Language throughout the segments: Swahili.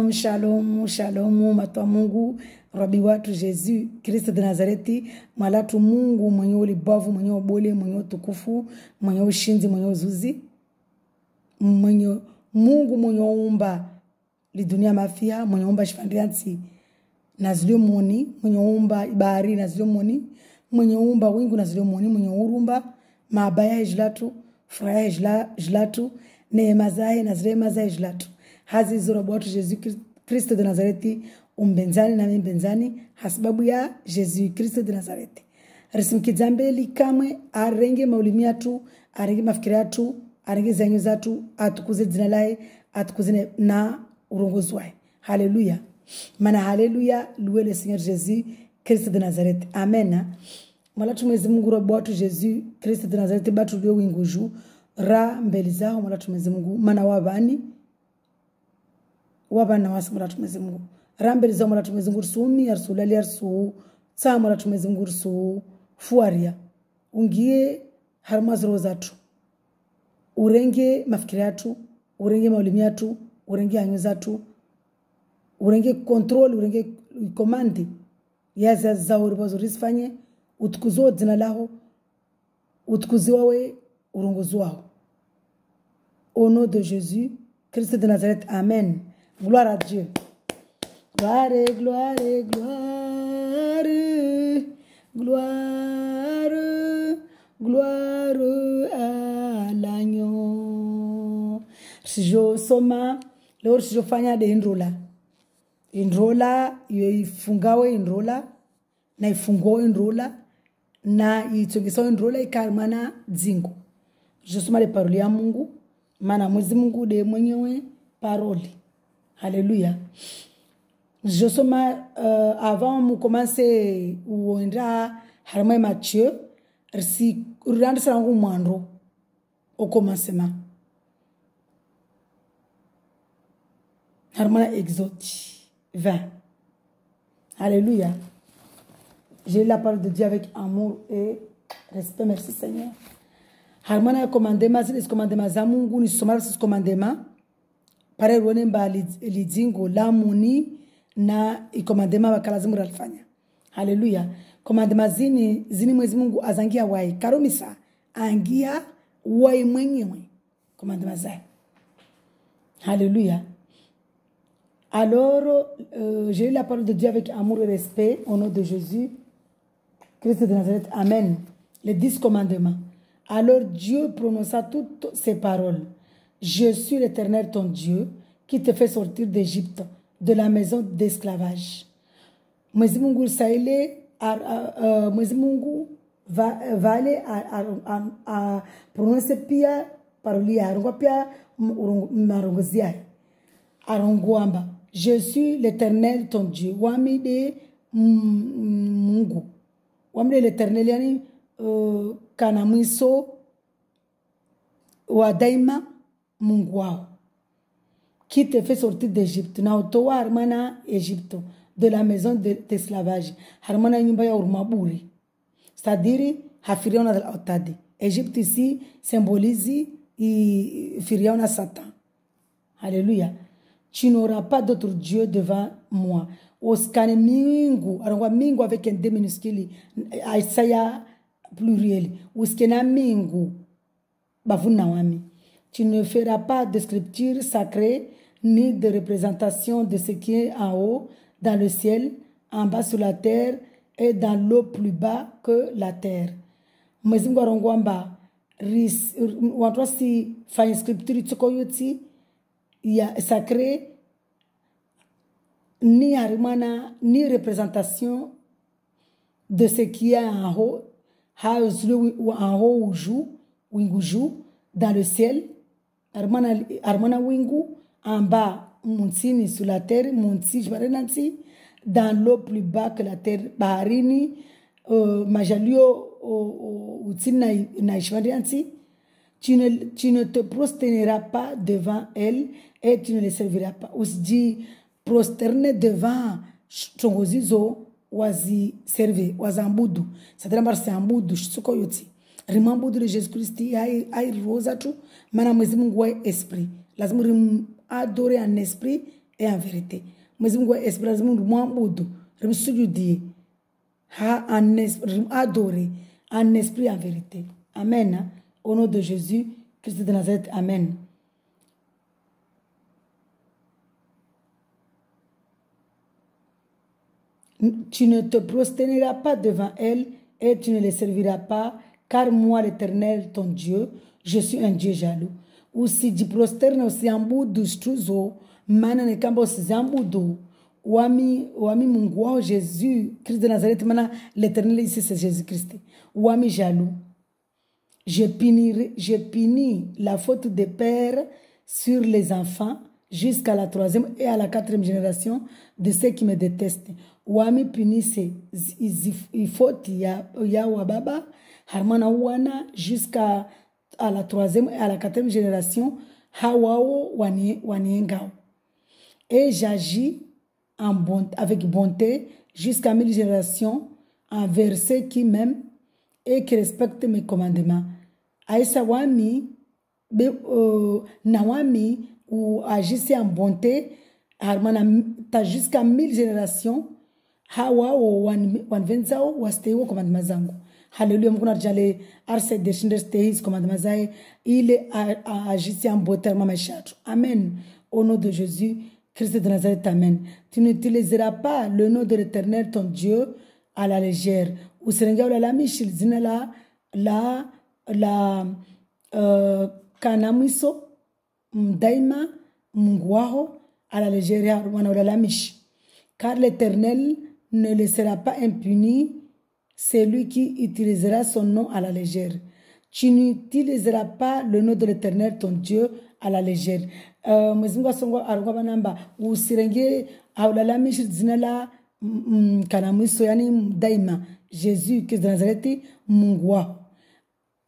Shalom, shalom, matwa Mungu, Rabi watu Yesu Kristo de Nazareti, malatu Mungu mwenye ulibavu, mwenye ubole, mwenye utukufu, mwenye ushinzi, mwenye uzuzi, mwenye Mungu mwenye umba li dunia mafia, mwenye umba shifandriansi na zilio moni, mwenye umba ibari na zilio moni, mwenye umba wingu na zilio moni, mwenye urumba mabaya hejlatu, fraya hejlatu, neema zae na zile mazae hejlatu. Hazi zura bwatu Yesu Kristo de Nazareti umbenzani na mbenzani hasbabu ya Yesu Kristo de Nazareti. Risimkizambe likamwe arenge maulimia tu, arenge mafikiria tu, arenge zanyo zatu, atukuze jina lae, atukuze na urongozi wae. Haleluya. Mana haleluya luwe le Seigneur Jésus Kristo de Nazareti. Amen. Mwala tumezi Mungu robo watu Yesu Kristo de Nazareti batu liwe winguju ra mbeliza mwala tumezi Mungu mana wabani wabana wasi mwala tumezi Mungu rambeli za mwala tumezi Mungu sumi arsulali arsu saa mwala tumezi Mungu su fuaria ungie harmazro zatu urenge mafikiri atu urenge maulimi atu urenge anyo zatu urenge control urenge komandi yaza za uribazo risfanye utukuzo dzina laho utukuzi wawe urongozi wao. Au nom de Jésus Christ de Nazareth, amen. Gloire à Dieu. Gloire, gloire, gloire, gloire, gloire à l'agneau. Si je soma, leo si je fanya de indrola, ifungawe indrola, na ifungowe indrola, na itsogesawe indrola ikarmana dzingo. Je soma les paroles ya Mungu, mana mwezi Mungu de mwenyewe parole. Alléluia. Je soma avant de commencer ou endra harmai Matthieu, si rendre ça en mandro au commencement. Harmai Exode 20. Alléluia. J'ai la parole de Dieu avec amour et respect. Merci Seigneur. Harmana commandement, les commandements za Mungu ni somara ces commandements. Pare rwene mba lidzingo la muni na commandement bakalazimu ralifanya. Haleluya. Commandement zini mwezi Mungu azangia wai. Karomisa angia wai mwenyewe. Commandement za. Haleluya. Alors, j'ai eu la parole de Dieu avec amour et respect au nom de Jésus Christ de Nazareth. Amen. Les 10 commandements. Alors Dieu prononça toutes ces paroles. Je suis l'Éternel ton Dieu qui te fait sortir d'Égypte, de la maison d'esclavage. Mwezi Mungu saile, Mwezi Mungu va aller à prononcer pia paroli ya arongwa pia marongozi ya arongwamba. Je suis l'Éternel ton Dieu. Wami de Mungu. Wami de l'Éternel yani kanamwiso wa daima Mungu wao qui te fait sortir d'Égypte na otoa harmana Égypte de la maison d'esclavage harmana nyumba ya urmaburi c'est-à-dire hafiriona dal otade. Égypte ici symbolise firiona Satan. Alléluia. Tu n'auras pas d'autre Dieu devant moi. Oskane mingu arangwa mingu avec un D minuscule Isaiah pluriel uskena mingu bavuna wami. Tu ne feras pas de scripture sacrée ni de représentation de ce qui est en haut dans le ciel, en bas sur la terre et dans l'eau plus bas que la terre. Mwezi Mungu arongwamba watu si fanya scripture tsoko yoti ya sacrée ni harimana ni représentation de ce qui est en haut en haut wingu dans le ciel armana wingu en bas munsini sur la terre munsi jbarenansi dans l'eau plus bas que la terre baharini majalio utsina na ishwandiansi. Tu ne te prosterneras pas devant elle et tu ne les serviras pas. Ou se dit prosterner devant chongozizo wazi serve wazambudu c'est-à-dire marse ambudu suko yoti rimambudu de Jésus Christ ai rosa tu mana mwezi Mungu wa esprit lazima adorer en esprit et en vérité. Mwezi Mungu espérance Mungu mwabudu, rimsujudie, ha en esprit, adorer en esprit et en vérité. Amen. Au nom de Jésus, Christ de Nazareth. Amen. Tu ne te prosterneras pas devant elle et tu ne les serviras pas, car moi, l'Éternel, ton Dieu, je suis un Dieu jaloux. Usijiprosterne, usiambudu shtuzo, maana ni kamba usiambudu. Wami Mungu wao Jésus, Christ de Nazareth, maana l'Éternel ici c'est Jésus-Christ. Wami jaloux. Je punis la faute des pères sur les enfants jusqu'à la 3e et à la 4e génération de ceux qui me détestent. Wami punisse ifoti ya wababa harmana wana jusqu'à la 3e et à la 4e génération hawao waniengao. Et j'agis avec bonté jusqu'à 1000 générations envers ceux qui m'aiment et qui respectent mes commandements. Aïssa wami nawami ou agissez en bonté harmana ta jusqu'à 1000 générations hawa wanvenzao wasteiwo commandement zangu. Hallelujah. Mungu narjale arse deshinder stehis commandement zae ile agissez en bonté mama shatu. Amen. Au nom de Jésus Christ de Nazareth. Amen. Tu n'utiliseras pas le nom de l'Éternel ton Dieu à la légère. Usirenga la mishil zina la kanamiso mdaima Mungu wao à la légère wana la mish. Car l'Éternel ne laissera pas impuni celui qui utilisera son nom à la légère. Tu n'utiliseras pas le nom de l'Éternel ton Dieu à la légère. Mwezingu asongo arugwa banamba usirenge la mish zina la kanamiso yani daima Jésus qui est de Nazareth Mungu wao.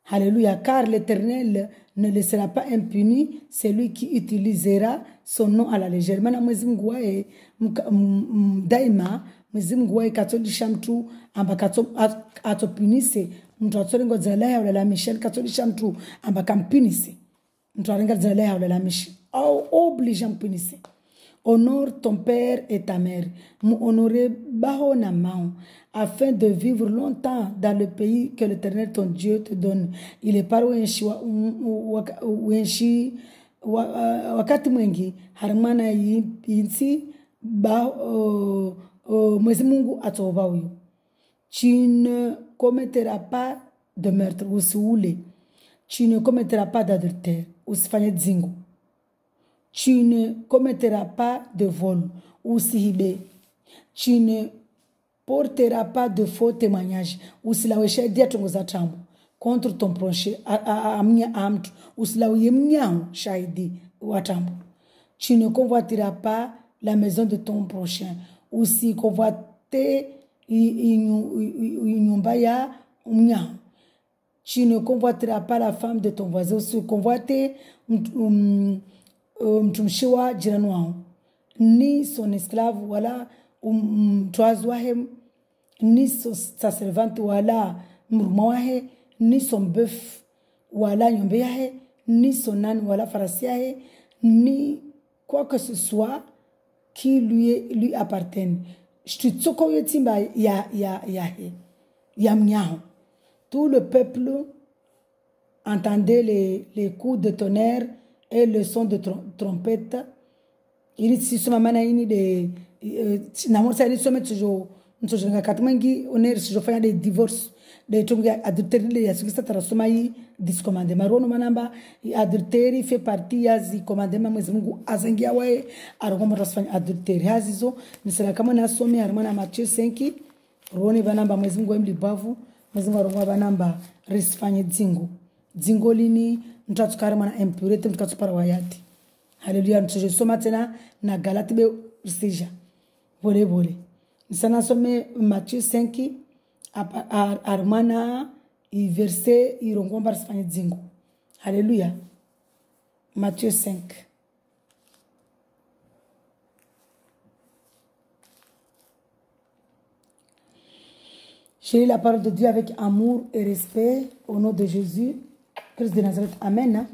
Alléluia, car l'Éternel ne laissera pas impuni celui qui utilisera son nom à la légère. Mana mwezi Mungu wae daima mwezi Mungu wae katolisha mtu amba atopinise mtu atolengo zalaya wala la Michel katolisha mtu amba kampinise mtu alenga zalaya wala la Michel au oblige mpinise. Honore ton père et ta mère, honorer baho na mao, afin de vivre longtemps dans le pays que l'Éternel ton Dieu te donne. Il est par wakati mwingi harimana yinsi mwezi Mungu atoba huyo. Tu ne commettras pas de meurtre, usiule. Tu ne commettras pas d'adultère, usifanye dzingo. Tu ne commettras pas de vol ou sihibe. Tu ne porteras pas de faux témoignages ou silawesha dia tongoza tambo contre ton prochain amnya amtu usilawie mnyao shahidi watambo. Tu ne convoiteras pas la maison de ton prochain ou si convoiter inyumba ya mnyao. Tu ne convoiteras pas la femme de ton voisin ou si convoiter mtumshiwa jirani wao ni son esclave wala mtwazi wahe ni sa servante wala mruma wahe ni son bœuf wala nyombe yahe ni son âne wala farasi yahe ni quoi que ce soit qui lui appartienne. Shtutsoko yetimba ya mnyaho. Tout le peuple entendait les coups de tonnerre et le son de trompette. Il dit si maman a ini de namor sa ni somet jo ntojo ngakatmangi oner si jo fanya de divorce de tonga adultère ya sukisa tarasoma yi discommandement rono manamba adultère fait partie ya zi commandement mwezi Mungu azangia wae arongoma tasfanya adultère hazizo nisala kama na somi harmana Matthieu 5 roni banamba mwezi Mungu emli bavu mwezi Mungu arongoma banamba risfanye dzingo lini mtatukare mana impurity mtakatupara wayati. Haleluya. Ntoje soma tena na Galati be sija bole nisana some Matthieu 5 armana i verset irongomba risfanye dzingo. Haleluya. Matthieu 5. J'ai lu la parole de Dieu avec amour et respect au nom de Jésus Christ de Nazareth. Amen.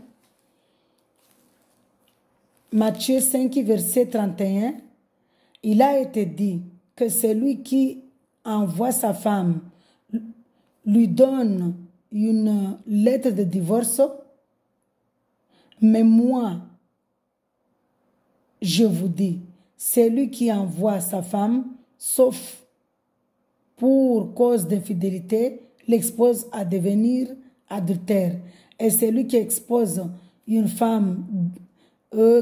Matthieu 5, verset 31, il a été dit que celui qui envoie sa femme lui donne une lettre de divorce, mais moi, je vous dis, celui qui envoie sa femme, sauf pour cause d'infidélité, l'expose à devenir adultère. Et celui qui expose une femme,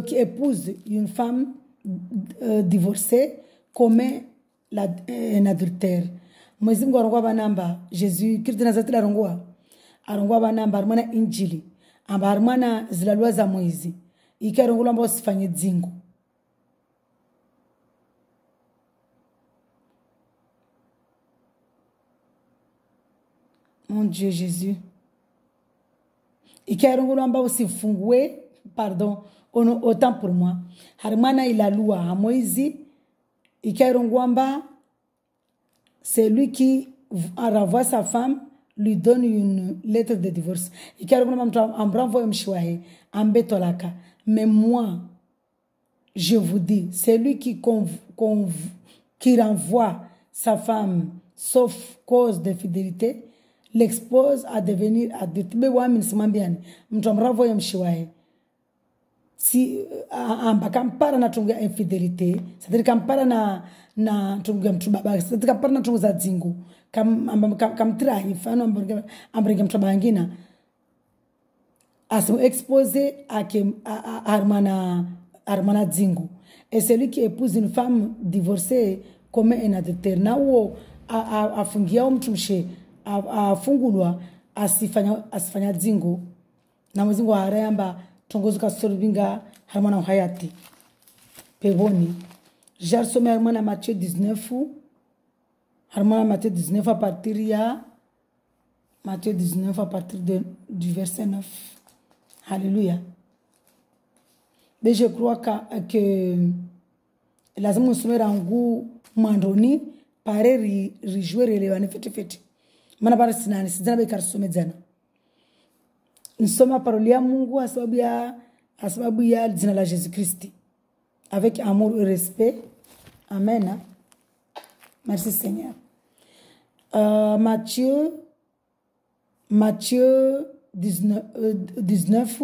qui épouse une femme divorcée, commet un adultère. Mwezi Mungu arongwa banamba Jésus Kristo Nazareti arongwa banamba armana injili amba armana zilalwa za mwezi ikarongwa amba usifanye dzingo. Mon Dieu Jésus. Ikarongwa amba usifungue, pardon, autant pour moi. Harmana ilalua ha mwezi ikarongwa amba c'est lui qui renvoie sa femme, lui donne une lettre de divorce. Mais moi, je vous dis, c'est lui qui renvoie sa femme, sauf cause d'infidélité, l'expose à devenir adulte. Si kampara na tungu ya infidélité, c'est-à-dire kampara na tungu ya mtu baba, c'est-à-dire kampara na tungu za dzingu, kamtrahi fano ambrenge mtu bangina aso exposé à armana dzingu. Et celui qui épouse une femme divorcée commet un adultère. Na uo afungia mtu mshe afungulwa asifanya dzingu na mzingu harayamba tongozuka sorubinga harmana hayati peboni. J'ai sommé harmana Matthieu 19 harmana Matthieu 19 à partir du verset 9. Alléluia. Mais je crois que lazima usome rangu mandoni pare rijouer relevane fete mana para sinani sizana bekar somedzana nisoma parole ya Mungu sababu ya jina la Jésus Christ avec amour et respect. Amen. Merci Seigneur. Matthieu 19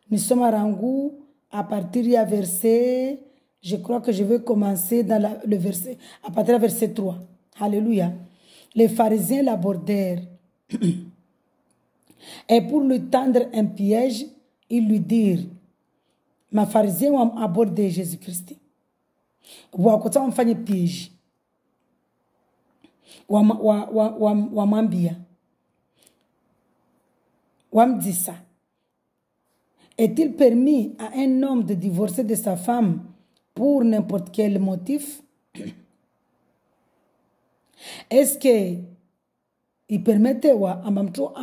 nous sommes à Rangou à partir du verset, je crois que je vais commencer dans le verset à partir du verset 3. Alléluia. Les pharisiens l'abordèrent et pour lui tendre un piège, ils lui dirent, ma pharisien ont abordé Jésus-Christ. Wakota wamfanye piège. Wamambia. Wamdisa. Est-il permis à un homme de divorcer de sa femme pour n'importe quel motif? Est-ce que il permettait wa amamto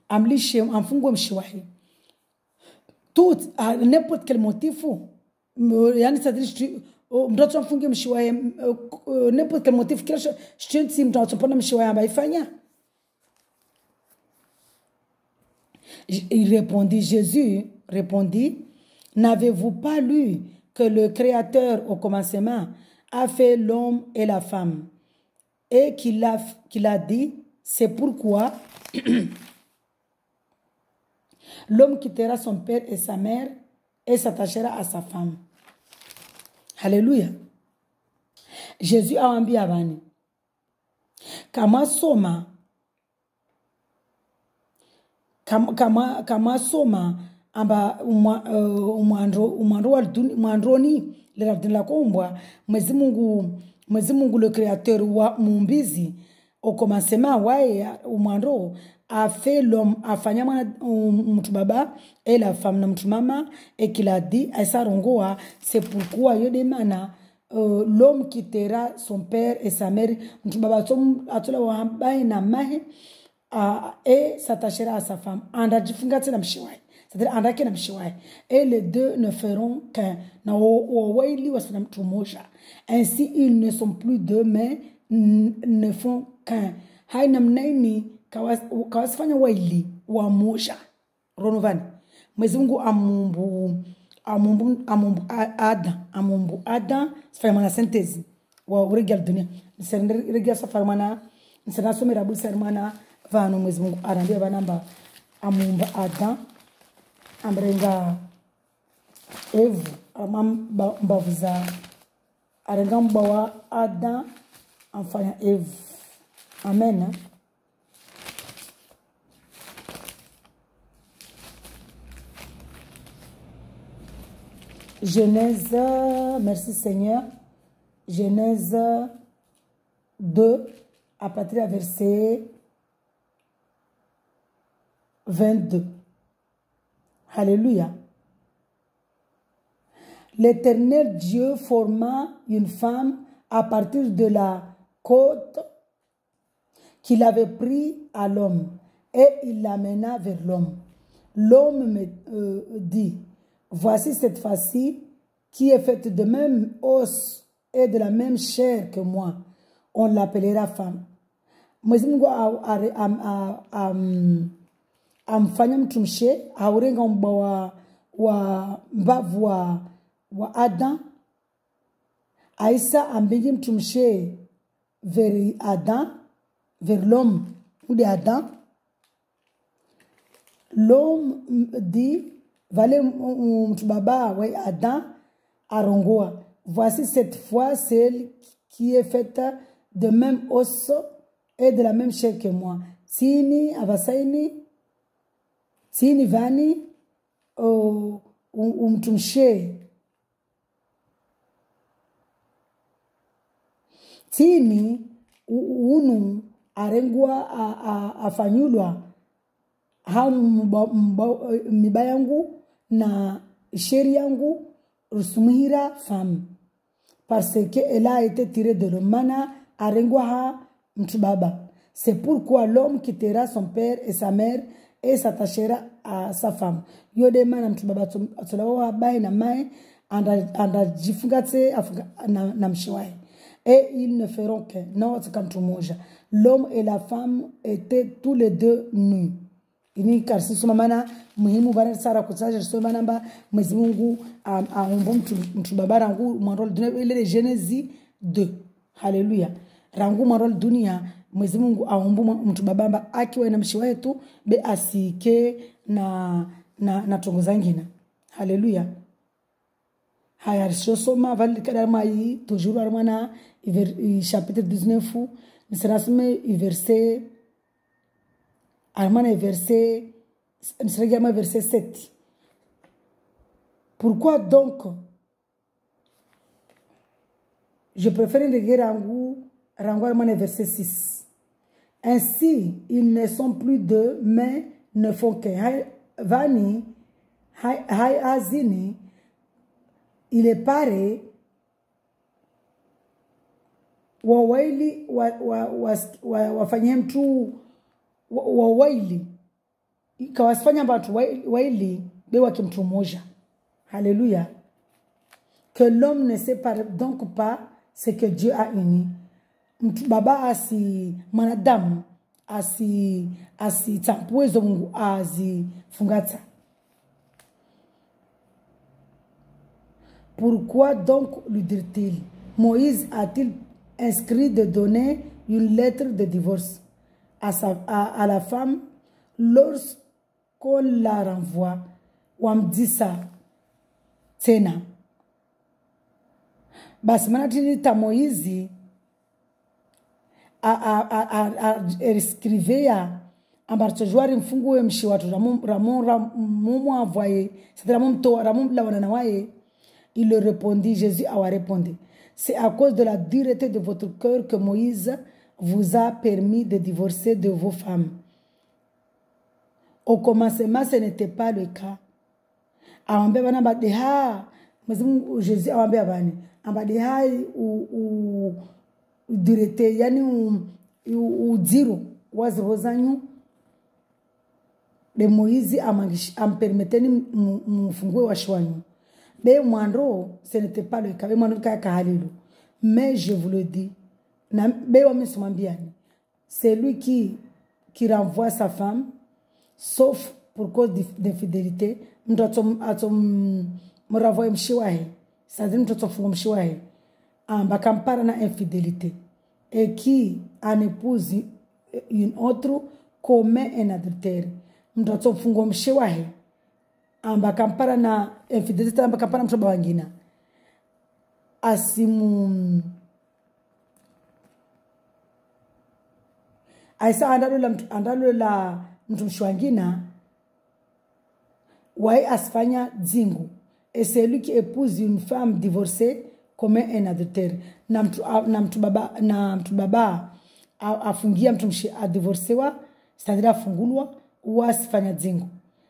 amlishe amfungwe mshiwahi tout à n'importe quel motif yani c'est-à-dire mtoto amfunge mshiwahi n'importe quel motif kila shtinsi mtoto pona mshiwahi ambaifanya? Jésus répondit, n'avez-vous pas lu que le Créateur au commencement a fait l'homme et la femme et qu'il a dit, c'est pourquoi l'homme quittera son père et sa mère et s'attachera à sa femme. Alléluia. Jésus a ambi abani. Kama soma amba umwandroni la kombwa Mwezi Mungu le créateur wa mumbizi au commencement wae umwandro a fait l'homme a fanya mtu baba et la femme na mtu mama et qu'il a dit à sarongoa c'est pourquoi yodemana l'homme quittera son père et sa mère mtu baba atola wa na mahe et s'attachera à sa femme. C'est-à-dire, et les deux ne feront qu'un. Ainsi, ils ne sont plus deux, mais ne font qu'un. Kawasifanya waili wa moja. Ronovani. Mwezi Mungu amumbu Adam sifanya mana sentezi wa uregal dunia regal safari mana nisana somera bu sermana vanu mwezi Mungu arambia banamba amumbu Adam amrenga Eve mbavu za arenga mbawa Adam amfanya Eve. Amen. Genèse, merci Seigneur, Genèse 2, à partir du verset 22. Alléluia. L'Éternel Dieu forma une femme à partir de la côte qu'il avait pris à l'homme et il l'amena vers l'homme. L'homme me dit, voici cette fois-ci qui est faite de même os et de la même chair que moi. On l'appellera femme. Mwezi Mungu amfanya mtumshe aurenga mbawa wa mbavu wa Adam. Aïssa ambingi mtumshe vers Adam, vers l'homme ou de Adam. L'homme dit, vale mtubaba wa Adam arongoa. Voici cette fois celle qui est faite de même os et de la même chair que moi. Sini avasaini, sini vani umtumshe. Tini unu arengwa afanyulwa miba yangu na sheri yangu rusumuhira femme parce qu'elle a été tirée de l'homme arengwa mtubaba. C'est pourquoi l'homme quittera son père et sa mère et s'attachera à sa femme. Yode mana mtubaba tulawa bai na mai anda jifungatse na mshiwae. Et ils ne feront qu'un. Non, c'est comme tout le monde. L'homme et la femme étaient tous les deux nus. Ini karsi sumamana muhimu bana sara kusaje sumana mwezi Mungu aumbo mtubaba rangu mwanrol dunia ile Genèse 2. Haleluya. Rangu mwanrol dunia mwezi Mungu aumbo mtubaba akiwa na mshiwa yetu be asike na tongo zangina. Haleluya. Haya soma vali kadama yi toujours armana chapitre 19 nisrasme verset armana verset nisragama verset 7. Pourquoi donc je préfère lire rangu armana verset 6. Ainsi ils ne sont plus deux mais ne font qu'un. Vani hay azini il est pareil wawaili wafanyia mtu wawaili ikawasifanya watu waili bewa kimtu moja. Alléluia. Que l'homme ne sépare donc pas ce que Dieu a uni. Mtu baba asi manadamu asi tampuezo Mungu azi fungata. Pourquoi donc lui dit-il? Moïse a-t-il inscrit de donner une lettre de divorce à la femme lorsqu'on la renvoie? Ou on dit ça? Tena. Basi manatini ta Moïse escrivé à ambacho jouari mfungue mshi watu ramu envoyé c'est ramu la wana nawaye. Il leur répondit, Jésus a répondu, c'est à cause de la dureté de votre cœur que Moïse vous a permis de divorcer de vos femmes. Au commencement, ce n'était pas le cas. Jésus a dit, dureté, yani u zero, wazirozanyu, de Moïse a permis mfungue wa shwanyu. Ce n'était pas le cas. Mais je vous le dis, c'est lui qui renvoie sa femme, sauf pour cause d'infidélité. mravoe mshiwahe c'est-à-dire mtoto fungo mshiwahe amba kampara na infidélité et qui en épouse une autre commet un adultère mtoto fungo mshiwahe amba kampara na infidélité amba kampara mtoba wangina asimu aisa andalo la mtu mshwangina ouais asfanya dzingu et celui qui épouse une femme divorcée commet un adultère na mtu baba afungia mtu mshi adivorcewa c'est-à-dire afungulwa ou asfanya dzingu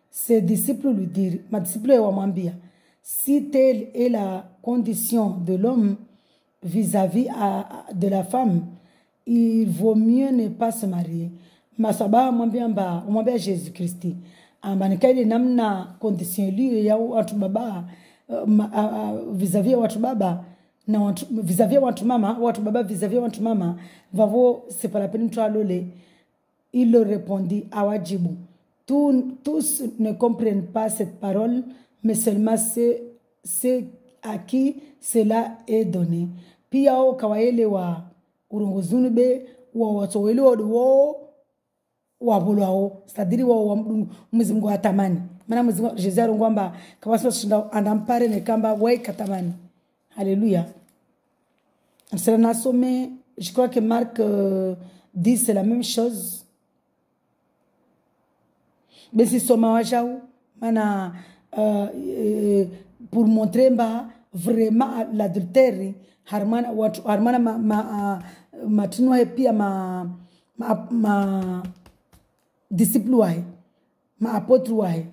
ses disciples lui dirent ma disciple wamwambia si telle est la condition de l'homme vis-à-vis de la femme il vaut mieux ne pas se marier masaba mwambia Jésus Christ amba nikaile namna condition liyo ya watu baba vis-à-vis watu baba na watu vis-à-vis watu mama watu baba vis-à-vis watu mama vavo c'est pas la peine toi lolé il leur répondit awajibu tous ne comprennent pas cette parole mais seulement ceux à qui cela est donné pia o kawaelewa urongozuni be wa watowelewa wo wabulwao c'est-à-dire wa Mwenyezi Mungu atamani maana Mwenyezi Mungu Jésus arongwamba kama sio andampare ne kamba wai katamani alléluia c'est un sommet je crois que Marc dit c'est la même chose mais si soma wajau maana pour montrer vraiment l'adultère harmana watu harmana matunwa pia ma disciple wae ma apôtre wae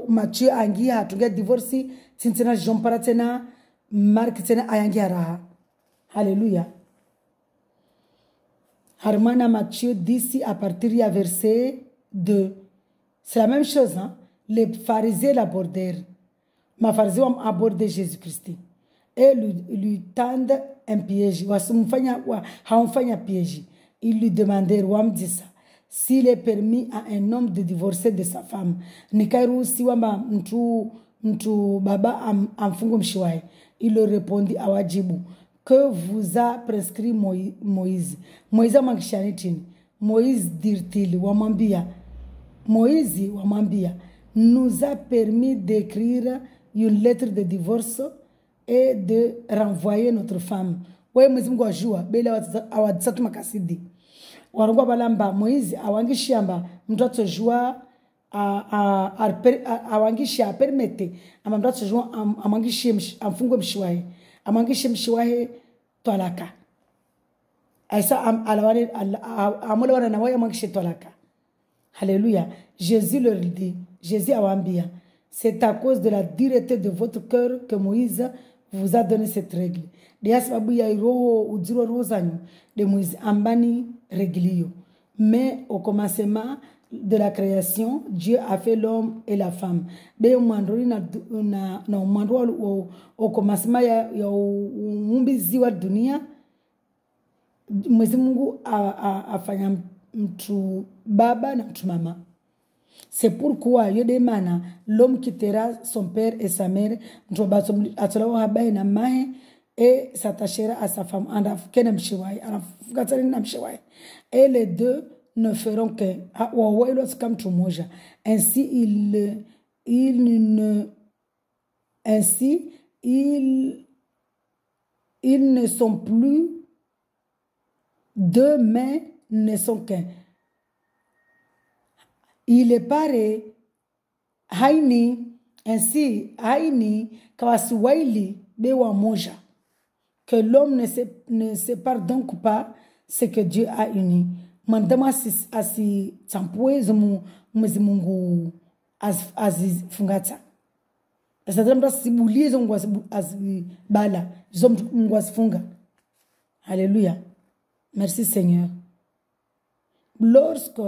Mathieu angia hatunga divorce tintina Jean paratena Marc tena ayangia raha alléluia harmana Matthieu d'ici à partir du verset 2 c'est la même chose hein les pharisiens l'abordèrent ma pharisien abordé Jésus-Christ et lui tendent un piège haumfanya piège ils lui demandèrent wamdisa s'il est permis à un homme de divorcer de sa femme nikairuhusi wamba mtu baba amfungo mshiwae il leur répondit awajibu que vous a prescrit Moïse amangishani chini Moïse dit-il wamwambia Moïse wamwambia nous a permis d'écrire une lettre de divorce et de renvoyer notre femme. Wewe Mwenyezi Mungu ajua bila awadisatu makasidi. Warungwa balamba Moizi awangishamba mtoto jua awangishia permete ama mtoto jua amangishie amfungwe mshiwahe. Amangishie mshiwahe twalaka. Aisa alawani amole wana nawaye amangishie twalaka. Alléluia. Jésus leur dit, Jésus awambia, c'est à cause de la dureté de votre cœur que Moïse vous a donné cette règle. Dia sababu ya roho ujiro roho zanyu de Moïse ambani reglio. Mais au commencement de la création, Dieu a fait l'homme et la femme. Be umandori na umandoro au commencement ya umbizi wa dunia Mwenyezi Mungu afanya mtu baba na mtu mama. C'est pourquoi yodemana l'homme quittera son père et sa mère et s'attachera à sa femme et les deux ne feront qu'un. Ainsi ils ne sont plus deux, mais ne sont qu'un. Il est pareil, ainsi, kawasiwaili bewa moja, que l'homme ne sépare donc pas ce que Dieu a uni. Mandama asi tampue Mwenyezi Mungu azifungata. C'est-à-dire mtu asibulie zongo azibala, Mungu asifunga. Alléluia. Merci Seigneur. Lorsque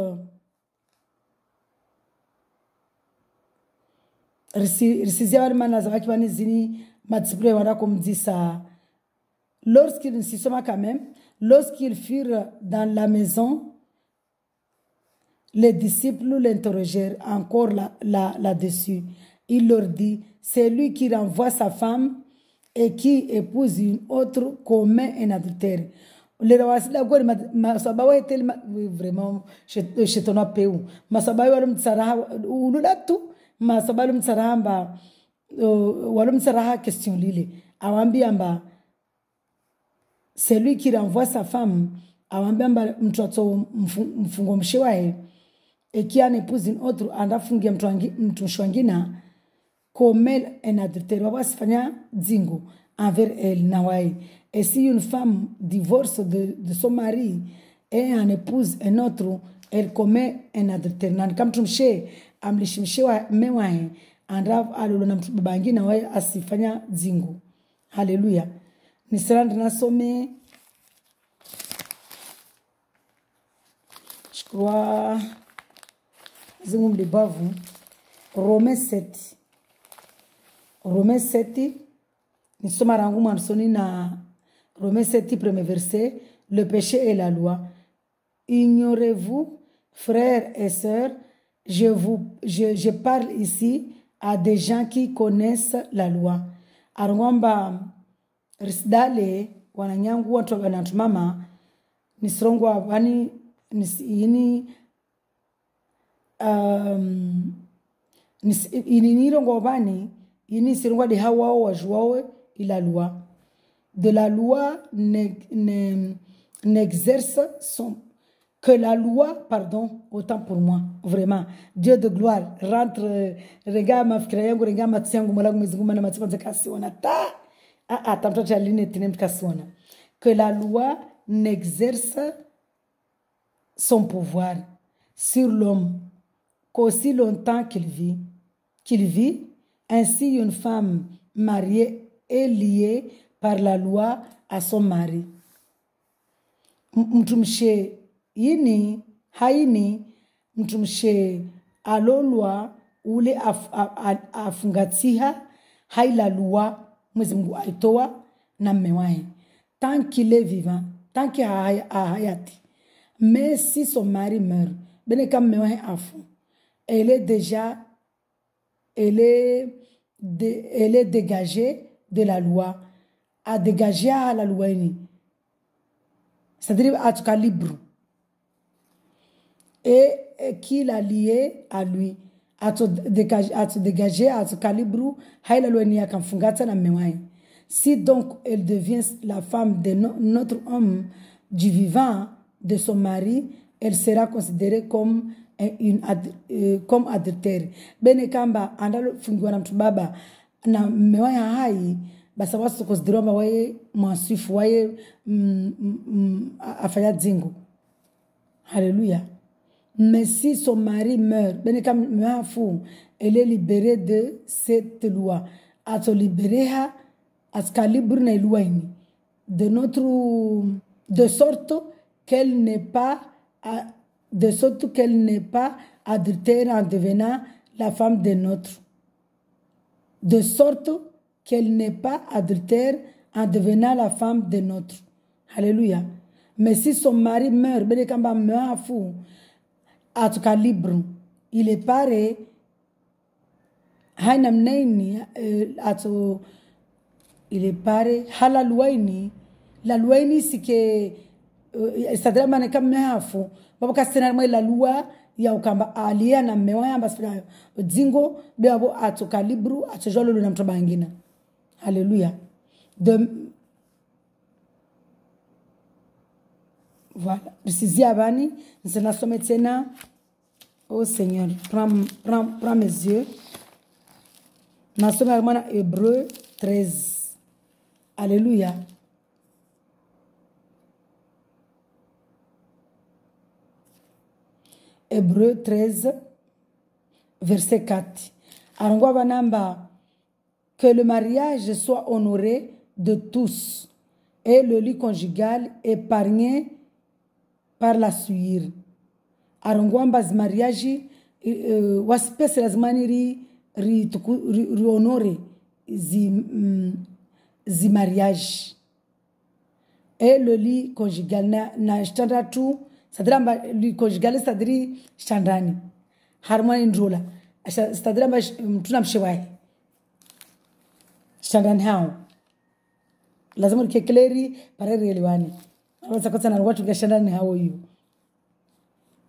lorsqu'ils furent dans la maison, Les disciples l'interrogèrent encore là-dessus. Il leur dit, c'est lui qui renvoie sa femme et qui épouse une autre commet un adultère. Vraiment, je t'en ai payé. Masabayo walum tsaraha ululatu masabayo tsaraha mba walum tsaraha question lile awambi amba c'est lui qui renvoie sa femme awambi amba mtoto mfungo mshiwae et qui en épouse une autre andafungia mtu shwangina commet un adultère wabasifanya dzingo envers elle nawai. Et si une femme divorce de son mari et en épouse un autre, elle commet un adultère. Nan kam tumshe amlishimshewa mewae andrav alolo na mtubangi na wae asifanya dzingo. Hallelujah. Nisrand nasome je crois zingu mlibavu Romains 7. Romains 7 nisoma rangu mwansoni na Romains 7, premier verset, le péché et la loi. Ignorez-vous, frères et sœurs, je parle ici à des gens qui connaissent la loi. Arongomba risdale wananyangu watu wanatumama nisrongwa wani ini ini nirongo bani ini sirongwa de hawa wajuawe ila loi. De la loi n'exerce que la loi, pardon, autant pour moi, vraiment. Dieu de gloire, rentre, regarde ma frère, regarde ma tiangu, malagu mizunguma na matipanze kasiona ta. Tamto cha line tinem kasiona. Que la loi n'exerce son pouvoir sur l'homme qu'aussi longtemps qu'il vit. Ainsi une femme mariée est liée par la loi à son mari. Mtumshe yini haini mtumshe alolwa ule afungatiha hai la loi Mwenyezi Mungu aitoa na mmewae tant qu'il est vivant, tant qu'il a hayati. Mais si son mari meurt, bene kam mmewae afu, elle est dégagée de la loi. A dégager à la loi. C'est-à-dire à tout libre. Et qui l'a lié à lui. À tout dégager, à tout libre, à la loi niya kamfungata na mewai. Si donc elle devient la femme de notre homme, du vivant, de son mari, elle sera considérée comme comme adultère. Bene kamba andalo fungiwa na mtu baba na mewai hai. Basa wasu kusidroma wae mwasifu wae afaya dzingo. Alléluia. Mais si son mari meurt, elle est libérée de cette loi. Ato libérer aska libre na loi de sorte qu'elle n'est pas adultère en devenant la femme de notre. De sorte qu'elle n'est pas adultère en devenant la femme de notre. Alléluia. Mais si son mari meurt, en tout cas libre, il est pareil. Il est pareil. La loi c'est que c'est-à-dire la loi ya ukamba alia na mmewa yamba sifanya dzingo beabo atoka libru atojolo na mtu bangina. Alléluia. Voilà. Préciser abani, nous allons sommer tena. Oh Seigneur, prends mes yeux. Nous sommes dans Hébreu 13. Alléluia. Hébreu 13, verset 4. Arongwa banamba, que le mariage soit honoré de tous et le lit conjugal épargné par la suire. Arongwa mbaz mariage waspesi lazimani ri honore zi mariage. Et le lit conjugal na standatu c'est-à-dire lui conjugal c'est-à-dire shandani harmoni ndrola c'est-à-dire mtuna mshewai shandani hao lazima likekleri pareri eliwani wasa kwanza na watu ngashandani hao hiyo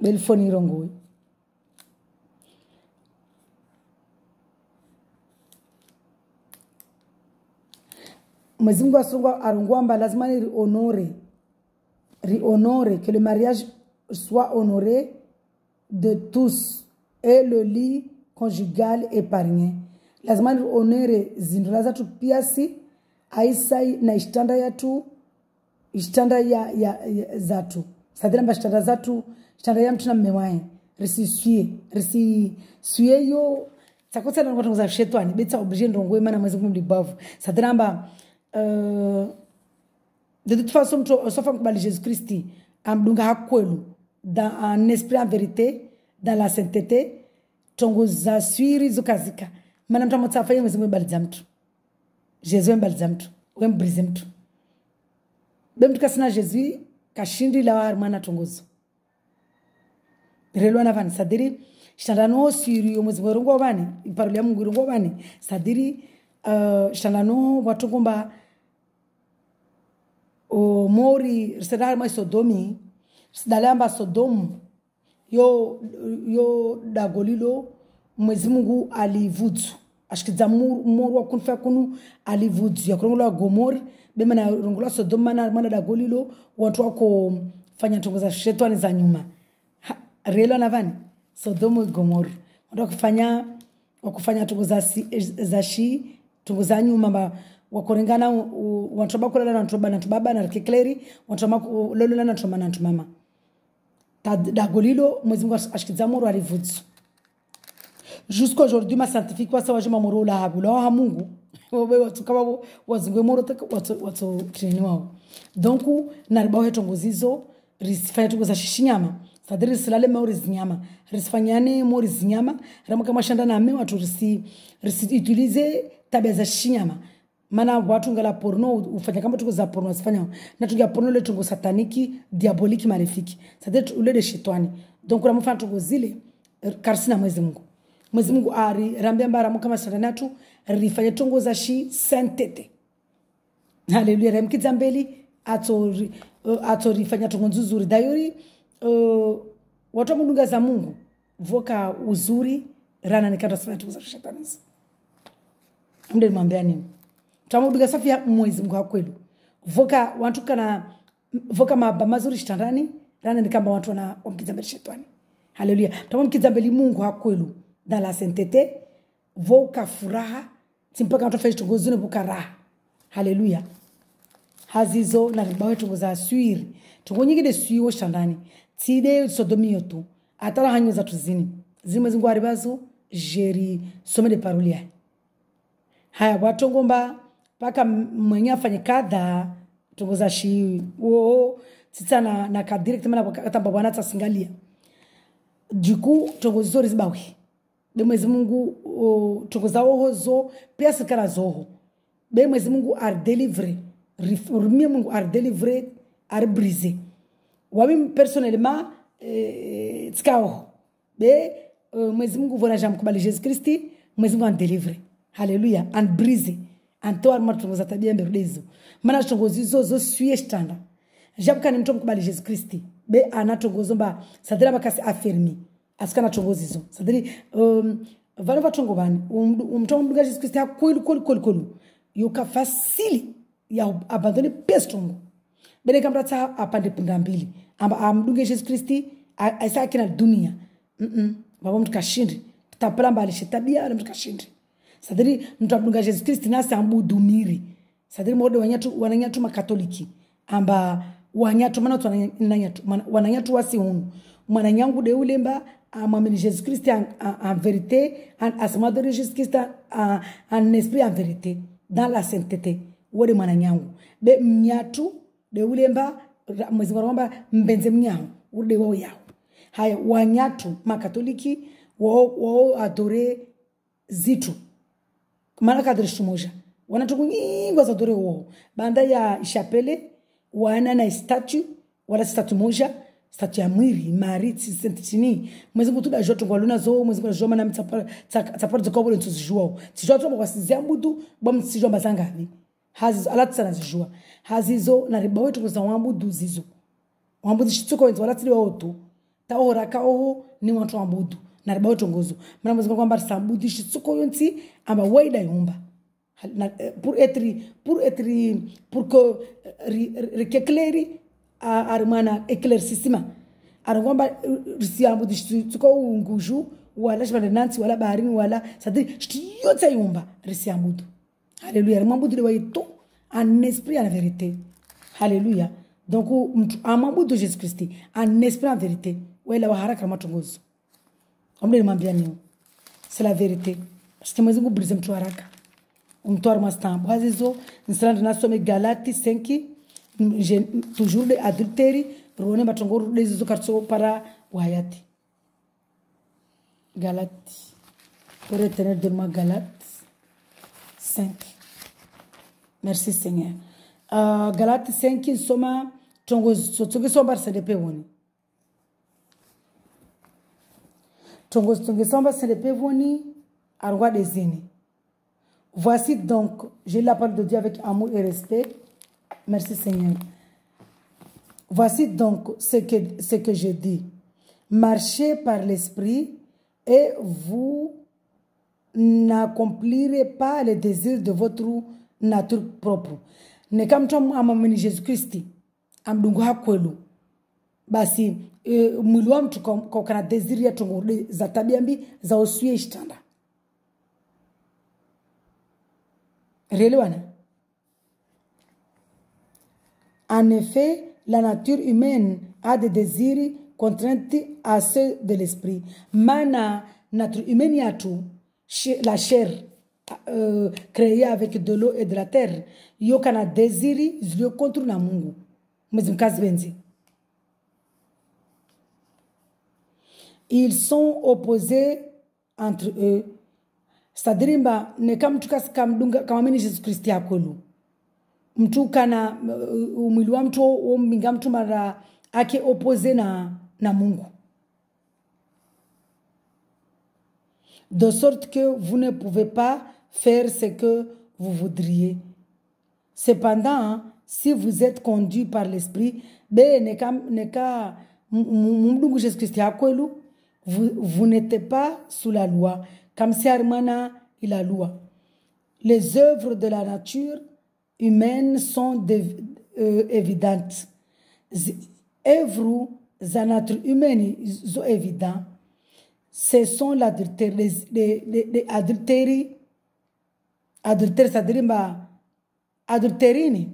belfoni rongo Mwenyezi Mungu asungwa arungwamba lazima ni honore que le mariage soit honoré de tous et le lit conjugal épargné. Lazima ni honore zindula zatu pia si aisai na ishtanda ya zatu. Sadira mba ishtanda zatu ishtanda ya mtu na mmewae risi suye yo takota na watu za shetani beta obligé ndongwe mana Mwenyezi Mungu mlibavu. Sadira mba de toute façon sauf que Jésus Christ amdunga hakwelu dans un esprit en vérité dans la sainteté tongo za swiri zukazika mana mtu mtafanya Mwenyezi Mungu baliza mtu Jésus mbaliza mtu wembrize mtu bemtu kasina Jésus kashindi la warmana tongozo relo na van sadiri shandano swiri Mwenyezi Mungu bani iparole ya Mungu bani sadiri shandano watu ngomba o mori sedar mai sodomi sedalamba sodom yo dagolilo Mwenyezi Mungu alivuzu ashikiza muru wa kunfa kunu alivuzu ya kurongula gomori bema na rongula sodom mana dagolilo watu wako fanya tongo za shetani za nyuma relo na vani sodom gomori watu wakufanya tongo za shi tongo za nyuma wakorengana watu bakula na watu baba na kekleri watu lolo na watu mama dagolilo Mwenyezi Mungu ashikiza moro alivuzu jusqu'aujourd'hui ma scientifique kwa sawa jema moro la habula ha Mungu wewe watu kama wazungwe moro watu treni wao donc na ribaho hetongozizo risifanya tugoza shishinyama sadiri silale mauri zinyama risifanyane mori zinyama ramaka mashanda na ame watu risi utilize tabia za shishinyama mana watu ngala porno ufanya kama tuko za porno sifanya na tukia porno le tungo sataniki diaboliki marefiki c'est-à-dire ule de shetani donc kuna mfano tungo zile karsina Mwenyezi Mungu ari rambia mbara kama satani atu rifanya tungo za shi sentete haleluya remkiza mbeli ato rifanya tungo nzuri dayori watu mungu za Mungu voka uzuri rana nikata sifanya tungo za shetani amde mwambia nini tutamuduga safi ya Mwenyezi Mungu kweli voka watu kana voka mazuri shitandani rana nikamba watu wana omkizambeli shetani haleluya tutamkizambeli Mungu kweli dans la sainteté voka furaha simpaka watu fanya tungozune voka raha haleluya hazizo na ribawe wetu za swiri tungonyingi de swiwo shitandani tide sodomio tu atara hanyo za tuzini zimwe zingu aribazo jeri some de parolia haya watu ngomba paka mwenye afanye kadha tungoza shi tita na ka direct mana kata babana tasingalia duku tungozo ribawe be Mwenyezi Mungu tungoza ohozo pia sikara zoho be Mwenyezi Mungu ar délivrer rimi Mungu ar délivrer ar briser wami personnellement tskao be Mwenyezi Mungu vona jam kubali Jesus Christ Mwenyezi Mungu an délivrer haleluya an briser antoa matungoza tabia mberudezo maana tungozizo zo suye standa jabuka ni mtu mkubali Jesus Christ be anatongozo mba sadira bakasi affirmi asikana tongozizo sadiri vanova tongobani mtu mduga Jesus Christ kweli yoka fasili ya abandone pestongo bele kamrata apande punda mbili amba amduge Jesus Christ aisaki na dunia baba mtu kashindi tutapala mbali shetabia na mtu kashindi sadiri mtu abdunga Jesus Christ nasa ambudumiri sadiri mode wananyatu makatoliki amba wanyatu mana wananyatu wasi hunu mwananyangu de ulemba amamini Jesus Christ en vérité asma de Jesus Christ en esprit en vérité dans la sainteté wode mwananyangu be mnyatu de ulemba mwezi ngoromba mbenze mnyangu ude wao yao haya wanyatu makatoliki wao adore zitu mana kadri moja wanatukunyingo za dore wao banda ya chapelle wana na statue wala statue moja statu ya mwiri mariti sentini mwezi ngutu da joto ngoluna zo mwezi ngutu joma na mtsapara zokobo le ntuzijua tijua tu kwa sizia mbudu bom tijua bazangavi hazizo alatsana zijua hazizo na riba wetu kwa wambudu zizo wambudu shituko wenzo alatili wa oto taora kao ni watu wambudu na riba wetu ngozo mana mwezi ngutu kwamba sambudu shituko yonti amba waida yomba pour que reclarer armana éclaircissement arangomba risiambu dishtuko unguju wala shibana nanti wala baharini wala sadi yote yumba risiambu haleluya ramambu de waito en esprit en vérité haleluya donc amambu de Jésus Christ en esprit en vérité wala wahara kama tongozo omle nimwambia nini c'est la vérité parce que mwezi ngubrize mtu haraka mtoar mastambo hazizo nsrand nasome Galati 5 toujours de adultérie rone matongoro dezizo karso para wayati Galati pour éternel de moi Galate 5 merci Seigneur Galati 5 soma tongozo somba CDP woni tongozo somba CDP woni arwa dezini. Voici donc, j'ai la parole de Dieu avec amour et respect. Merci Seigneur. Voici donc ce que je dis. Marchez par l'esprit et vous n'accomplirez pas les désirs de votre nature propre. Ne kam tom amamini Jésus Christ amdungu hakwelu. Basi mwili wa mtu kwa kana désir ya tungurde za tabia mbi za usuye ishtanda. En effet, la nature humaine a des désirs contraints à ceux de l'esprit. Mana nature humaine yatu, la chair créée avec de l'eau et de la terre, yokana désiri zilio contre na Mungu. Mzimkazi benzi. Ils sont opposés entre eux. Sadrimba ne kama mtu kamdunga kama mimi Yesu Kristo yakolu mtu kana umwili wa mtu umbinga mtu mara ake opposé na Mungu de sorte que vous ne pouvez pas faire ce que vous voudriez. Cependant, si vous êtes conduit par l'esprit neka mdungu Yesu Kristo yakolu vous n'êtes pas sous la loi. Comme si Armana il a loi. Les œuvres de la nature humaine sont évidentes. Œuvres de la nature humaine sont évidentes. Ce sont l'adultère. Les adultères. Adultère, ça veut dire adultérini.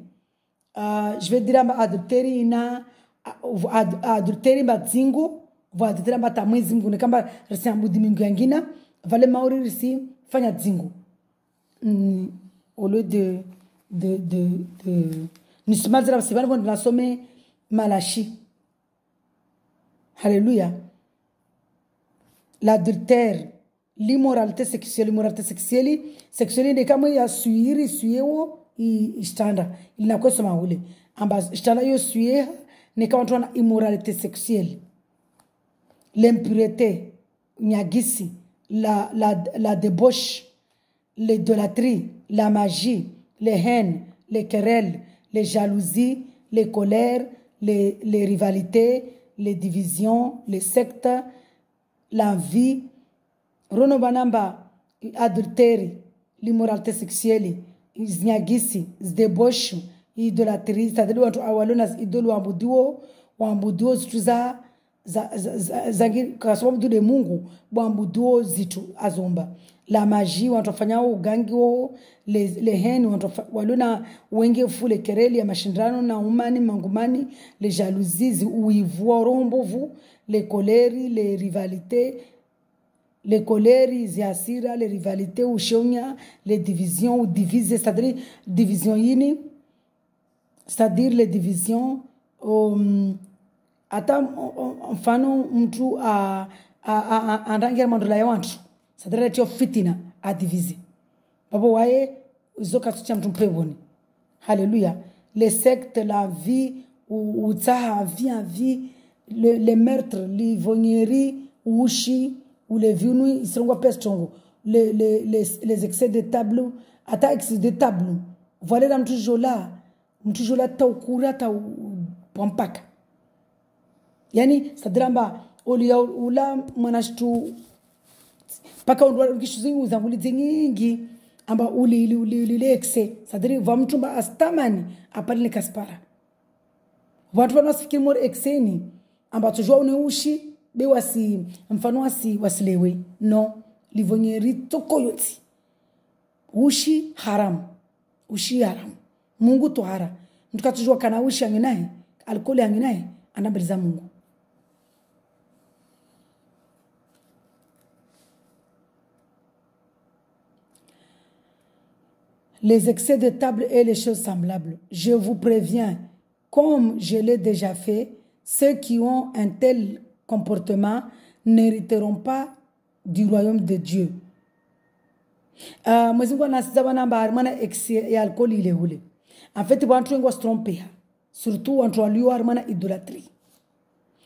Je vais dire adultérina. Adultéri batzingo. Adultère batamwezi mungu. Nekamba resiambudi mingu yangina. Vale mauri risi fanya dzingo. Au lieu de nismazira sivana von nasome Malachi. Alléluia. L'adultère, l'immoralité sexuelle ni kama ya suyewo istanda. Inakuwa soma ule. Amba istanda yo suye ni kama tuana immoralité sexuelle. L'impureté, nyagisi. La débauche, l'idolâtrie, la magie, les haines, les querelles, les jalousies, les colères, les rivalités, les divisions, les sectes, l'envie, ronobanamba, adultère, l'immoralité sexuelle, znyagisi, débauche, idolâtrie, c'est-à-dire watu awalona idolu wambuduo zituza zangi kwa sababu de Mungu bwambuduo zitu azomba la magie watafanya ugangi wao les haines walona wenge fule kereli ya mashindano na umani mangumani les jalousies uivu rombovu les colères les rivalités les colères ziasira les rivalités ushonya les divisions ou diviser c'est-à-dire division yini c'est-à-dire les divisions ata mfano mtu andangia mandola ya watu sadara tio fitina adivize babo wae uzoka tucha mtu mpeboni. Haleluya. Les sectes, la vie ou tsaha vie les meurtres, les vogneries, ushi, ou les viunui, ils seront pestongo. Les excès de tableau, ata excès de tableau. Voilà dans toujours là tau kura tau pompaka. Yani sadrama oli ula manashtu paka ukishuzingi uzangulizi nyingi amba uli excès. Sadri vamtumba astamani apali kaspara. Watu wanafikiri more excès amba tujua uneushi be wasi mfano wasilewe no livonyeri toko yoti ushi haram Mungu tohara mtukatujua kana ushi anginaye alkoli anginaye anabiriza Mungu. Les excès de table et les choses semblables, je vous préviens, comme je l'ai déjà fait, ceux qui ont un tel comportement n'hériteront pas du royaume de Dieu. Mwezingu anasiza wana mana excès ya alcool ile ule. En fait, wantu wengi wastrompeha. Surtout wantu waliwa mana idolatrie.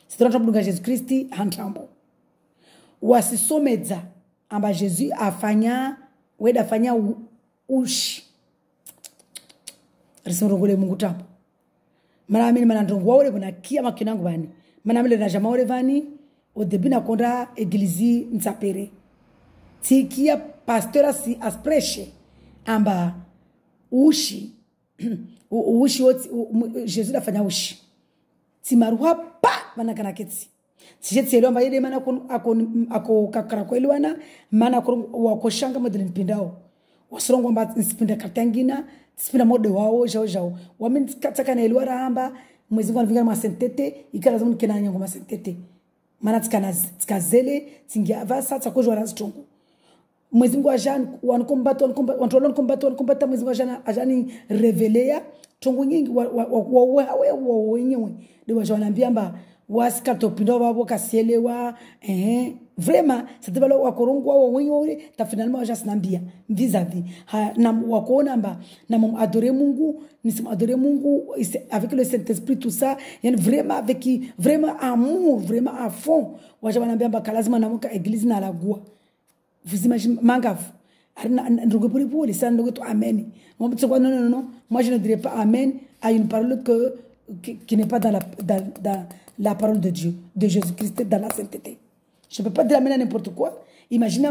Sitranta mdunga Jésus Christi hantambo. Wasisomedza amba Jésus afanya ushi. Risorogole Mungu tambo. Mana amini mana ndongo wale kuna kia makinangu bani. Mana amile na jama wale bani. Au début na konda eglisi nsapere. Tikia pastora si aspreche amba ushi Jésus afanya ushi. Timaruha pa mana kana ketsi. Sijetselo amba yede mana ako kakara kwelwana mana wakoshanga modeli mpindao. Wasrongo amba nsipinda katangina, spina mode wao jao. Wamini kataka na elwara amba mwezi ngwa vinga masentete ikala zamu kena nyango masentete. Mana tikazele tingia vasa tsakojwa raztongo. Mwezi ngwa jana wankombata mwezi ngwa jana ajani revelea tongo nyingi wenyewe ndio wanaambia amba wasikato pindo babo kasielewa vraiment c'était pas wa korongwa wenyewe ta finalement wajas nambia vis-à-vis na wakoona amba na adorer Mungu adorer Mungu avec le Saint-Esprit tout ça yani vraiment avec vraiment amour vraiment à fond waja wanaambia amba lazima namuka église na lagua. Vous imaginez mangavu ndogo pole ça ndogo to amen. Non, moi je ne dirais pas amen à une parole qui n'est pas dans la parole de Dieu, de Jésus-Christ, dans la sainteté. Je ne peux pas dire amen à n'importe quoi. Imaginez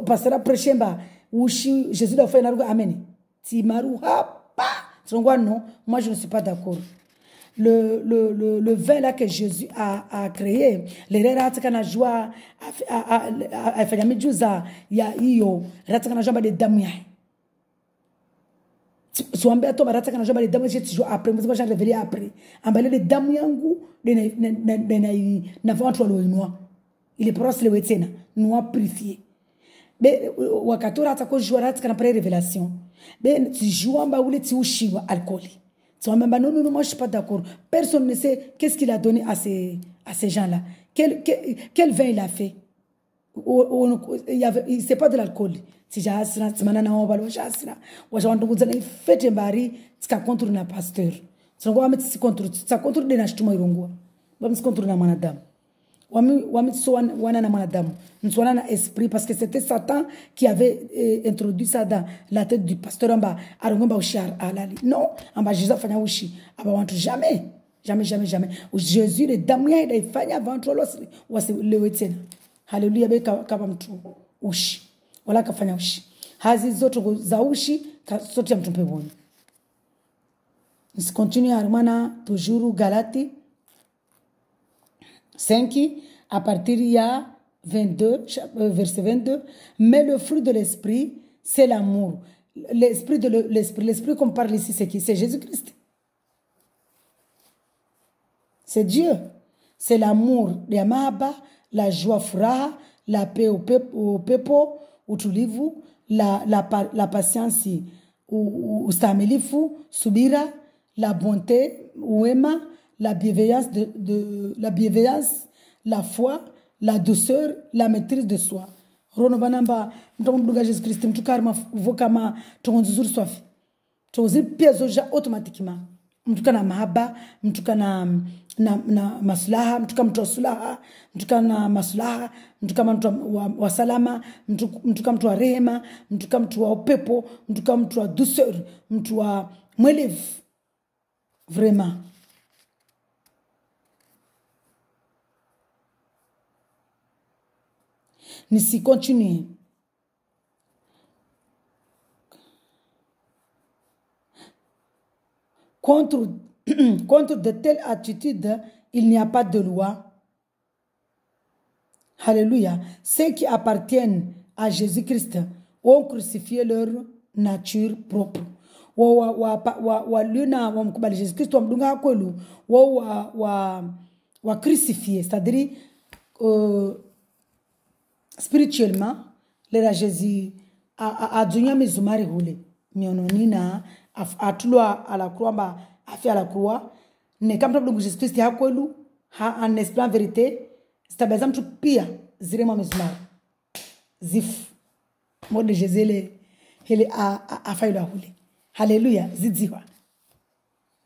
pasteur prêcher où Jésus doit faire amen. Si maruha pas, non, moi je ne suis pas d'accord. Le vin là que Jésus a créé, les ratakana joie a fait mijuza ya iyo ratakana joie de damu ya soambe ato ratakana joie de damu je toujours après moi j'ai révélé après ambale de damu yangu na ventre lo noir il est proche le wetena noir purifié be wakatora atako joie ratakana après révélation be tu joue amba ule ti ushiwa alcool. Non, moi je suis pas d'accord. Personne ne sait qu'est-ce qu'il a donné à ces gens-là. Quel vin il a fait. C'est pas de l'alcool. Si j'ai assuré, c'est maintenant on va le faire. Moi j'ai entendu dire faites un bari, c'est contre un pasteur. C'est contre des nachetuma irongwa. C'est contre un manadam. Wami wana na manadamu. Nswana na esprit parce que c'était Satan qui avait introduit ça dans la tête du pasteur amba arongomba ushar alali. Non, amba Jésus fanya ushi. Aba wantu jamais. Jésus le damu ya ida ifanya vantu wasi lewetena. Hallelujah be kaba mtu ushi. Wala kafanya ushi. Hazi zote za ushi sote mtu peboni. Nous continuons à toujours Galati 5 à partir il y a 22 verset 22. Mais le fruit de l'esprit c'est l'amour. L'esprit qu'on parle ici c'est qui? C'est Jésus-Christ. C'est Dieu. C'est l'amour, la joie, furaha, la paix au pepo, utulivu, la patience, ustamilifu, subira, la bonté, wema, la bienveillance, la bienveillance, la foi, la douceur, la maîtrise de soi. Rono banamba mtonduga Jésus Christ mtukarma vokama tonzuzuri swafi. Tozi piezo ja automatiquement. mtu kana mahaba, mtu kana na maslaha, mtu kama mtu wa sulaha, mtu kana maslaha, mtu kama mtu wa salama, mtu kama mtu wa rehema, mtu kama mtu wa upepo, mtu kama mtu wa douceur, mtu wa mwelevu. Vraiment. Nisi continue. Contre de telles attitudes, il n'y a pas de loi. Alléluia. Ceux qui appartiennent à Jésus-Christ ont crucifié leur nature propre. Waluna wamkubali Jésus Kristo wamdunga kwelu wa crucifié, c'est-à-dire spirituellement lera Jésus a dunya mizumari hule miononina atulwa ala croix ba afi ala croix ne kamta mdungu Jésus Kristo hakwelu ha en esprit en vérité c'est mtu pia zirema mizumari zif mode Jésus hele a faila hule. Haleluya, zidziwa.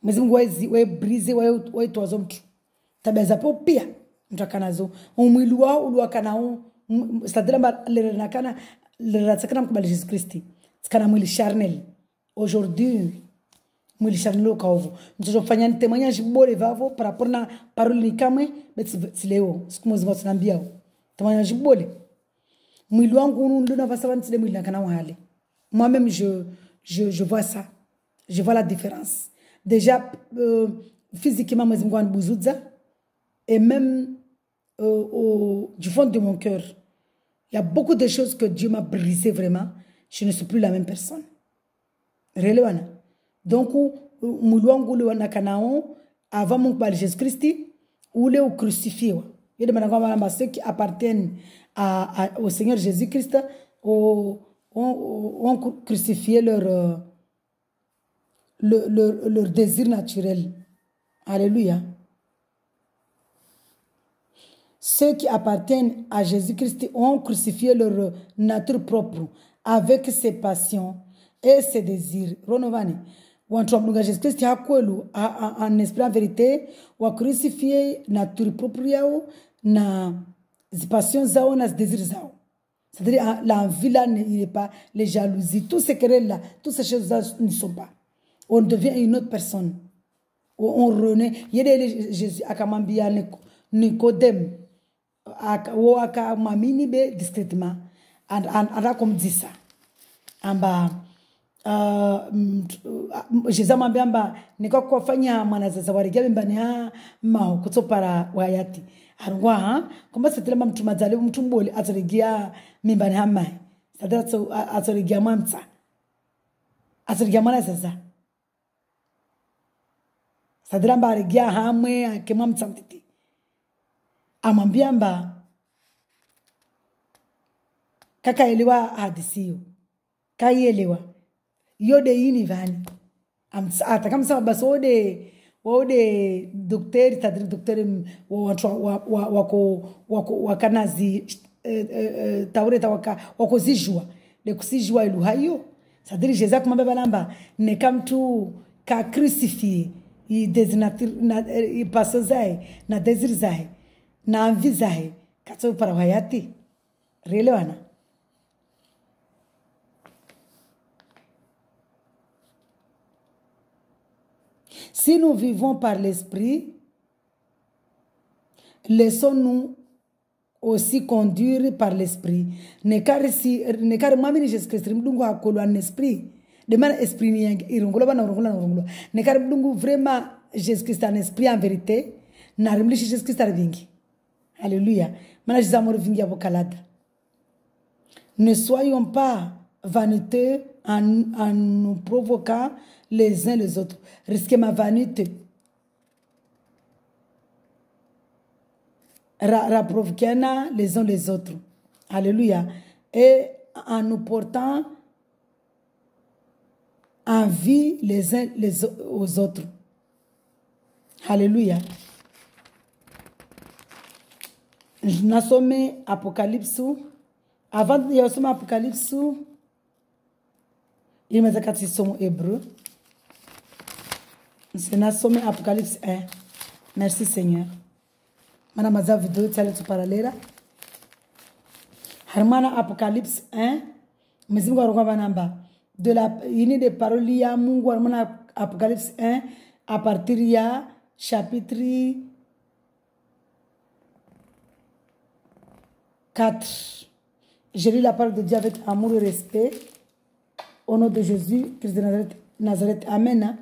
Mwezi Mungu we brize we toazo mtu. Tabeza po pia mtu akanazo. Umwili wao uluakana c'est-à-dire le ratsakana mkubali Jésus Christ. Tikana mwili charnel. Aujourd'hui mwili charnel ukaovu. Mtu fanya témoignage bore vavo par rapport na parole ni kamwe beti leo. Siku mwezi watu nambia. Témoignage bore. Mwili wangu ndo na vasaba ntile mwili nakana wale. Moi-même je vois ça. Je vois la différence. Déjà, physiquement, et même du fond de mon cœur, il y a beaucoup de choses que Dieu m'a brisées vraiment. Je ne suis plus la même personne. Réellement. Donc, avant mon père Jésus-Christ, ou les crucifiés. Il y a ceux qui appartiennent au Seigneur Jésus-Christ, ont crucifié leur désir naturel. Alléluia. Ceux qui appartiennent à Jésus-Christ ont crucifié leur nature propre avec ses passions et ses désirs. Ronovani. Wantu Jésus-Christ en esprit en vérité, ou crucifié nature propre yao na passions zao na désirs zao. C'est-à-dire, l'envie là, il n'est pas, les jalousies, tous ces querelles-là, toutes ces choses-là ne sont pas. On devient une autre personne. On renaît. Il y a des Jésus, akamambia Nicodème, akamamini be discrètement, anda comme dit ça. Amba, Jésus amambia amba, niko kufanya mwanazaza warigia mbani mao kutopara wayati. Arwa kwamba setelema mtu mazalibu mtu mbole atarigia mimbani hamai sadatu atarigia mamta atarigia mwana sasa sadira mba arigia hamwe akemwa mtantiti amambia mba kaka elewa hadisiyo kaielewa yode yini vani amsata kama sababu basi wode daktari tadri daktari wakanazi taureta wako zijua le kusijua ilu hayo sadri Jésus kumamba balamba ne kamtu ka crucifié i desinatir na i passo zai na desir zai na envie zai katso para hayati relewana. Si nous vivons par l'esprit, laissons-nous aussi conduire par l'esprit. Ne car mamini Jésus Christ mdungu hakolo en esprit. De man esprit ni irungulo bana urungulo. Ne car mdungu vraiment Jésus Christ en esprit en vérité. Na rimli Jésus Christ arvingi. Alléluia. Mana Jésus amor vingi abokalada. Ne soyons pas vaniteux en nous provoquant les uns les autres. Risquer ma vanité. Provoquer les uns les autres. Alléluia. Et en nous portant envie les uns aux autres. Alléluia. Nasome Apocalypse. Avant de yasoma Apocalypse, il m'a dit somo hébreu. C'est Nasome Apocalypse 1. Merci Seigneur. Mana maza vidéo tale tu paralela. Harmana Apocalypse 1. Mais Mungu aroga banamba. De la ini de paroles ya Mungu harmana Apocalypse 1 à partir ya chapitre 4. Je lis la parole de Dieu avec amour et respect. Au nom de Jésus, Christ de Nazareth. Amen.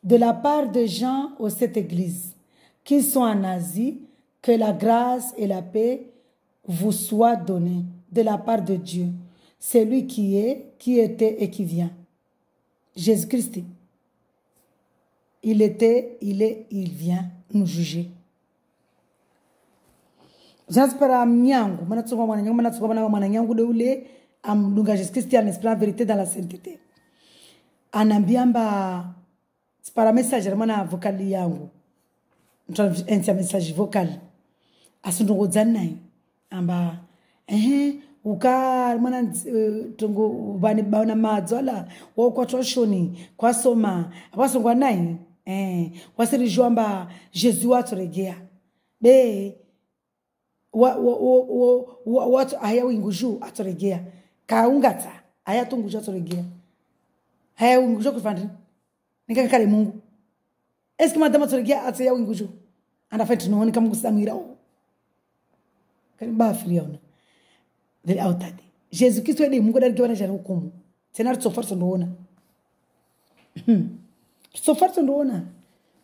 De la part de Jean aux sept églises qui sont en Asie, que la grâce et la paix vous soient données de la part de Dieu. C'est lui qui est, qui était et qui vient. Jésus-Christ. Il était, il est, il vient nous juger. J'espère mnyangu, mana tsonga mwana nyangu, mana tsonga mwana nyangu de ule amdunga Jésus-Christ en esprit en vérité dans la sainteté. Anambiamba para message mana vocal yangu. Ntia message vocal. Asundungo zanai amba uka mana tungo bani bauna madzola wo kwa toshoni kwa soma abasongwa nai wasiri jwamba Jésus watoregea be watu aya winguju atoregea kaungata aya tunguju atoregea aya winguju kufandi nika kale Mungu eski madama atoregea ataya winguju anda fenti no nika Mungu samira o kani ba friona dele autade Jesus Kristo ede Mungu dali kiwana jana hukumu tena tsofarso ndoona tsofarso ndoona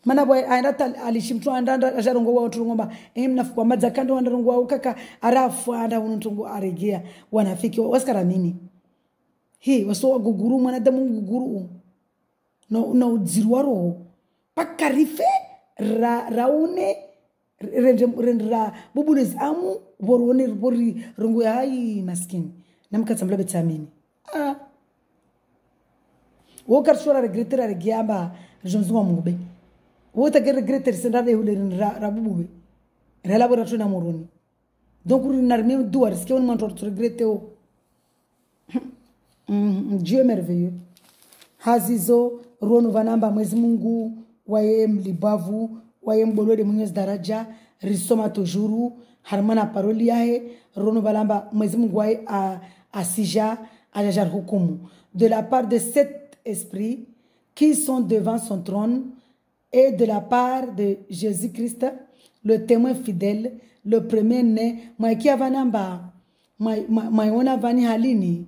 mana boy aenda alishimtu anda ajarongo wa uturungomba mnafuko madza kando andarongo wa ukaka arafu anda ununtungu aregea wanafiki waskara nini hii waso guguru mwana damu guguru no udzirwaro pakarife raune rendra bubulez amu borone bori rungu hai maskini namkatsambla betamini wokar shora regretera regiamba jonzuma mungube wota ke regretter sendade hulerin rabubube relabora tuna moroni donc narmem duar ce qu'on m'entend regretter o Dieu merveilleux hazizo ronu vanamba mwezi Mungu waye mlibavu waye mbolode mwenyezi daraja risoma tojuru harmana paroli yae ronu balamba mwezi Mungu waye asija ajajar hukumu de la part de sept esprits qui sont devant son trône et de la part de Jésus-Christ, le témoin fidèle, le premier-né, Maïkia Vanamba, Maïona Vani Halini,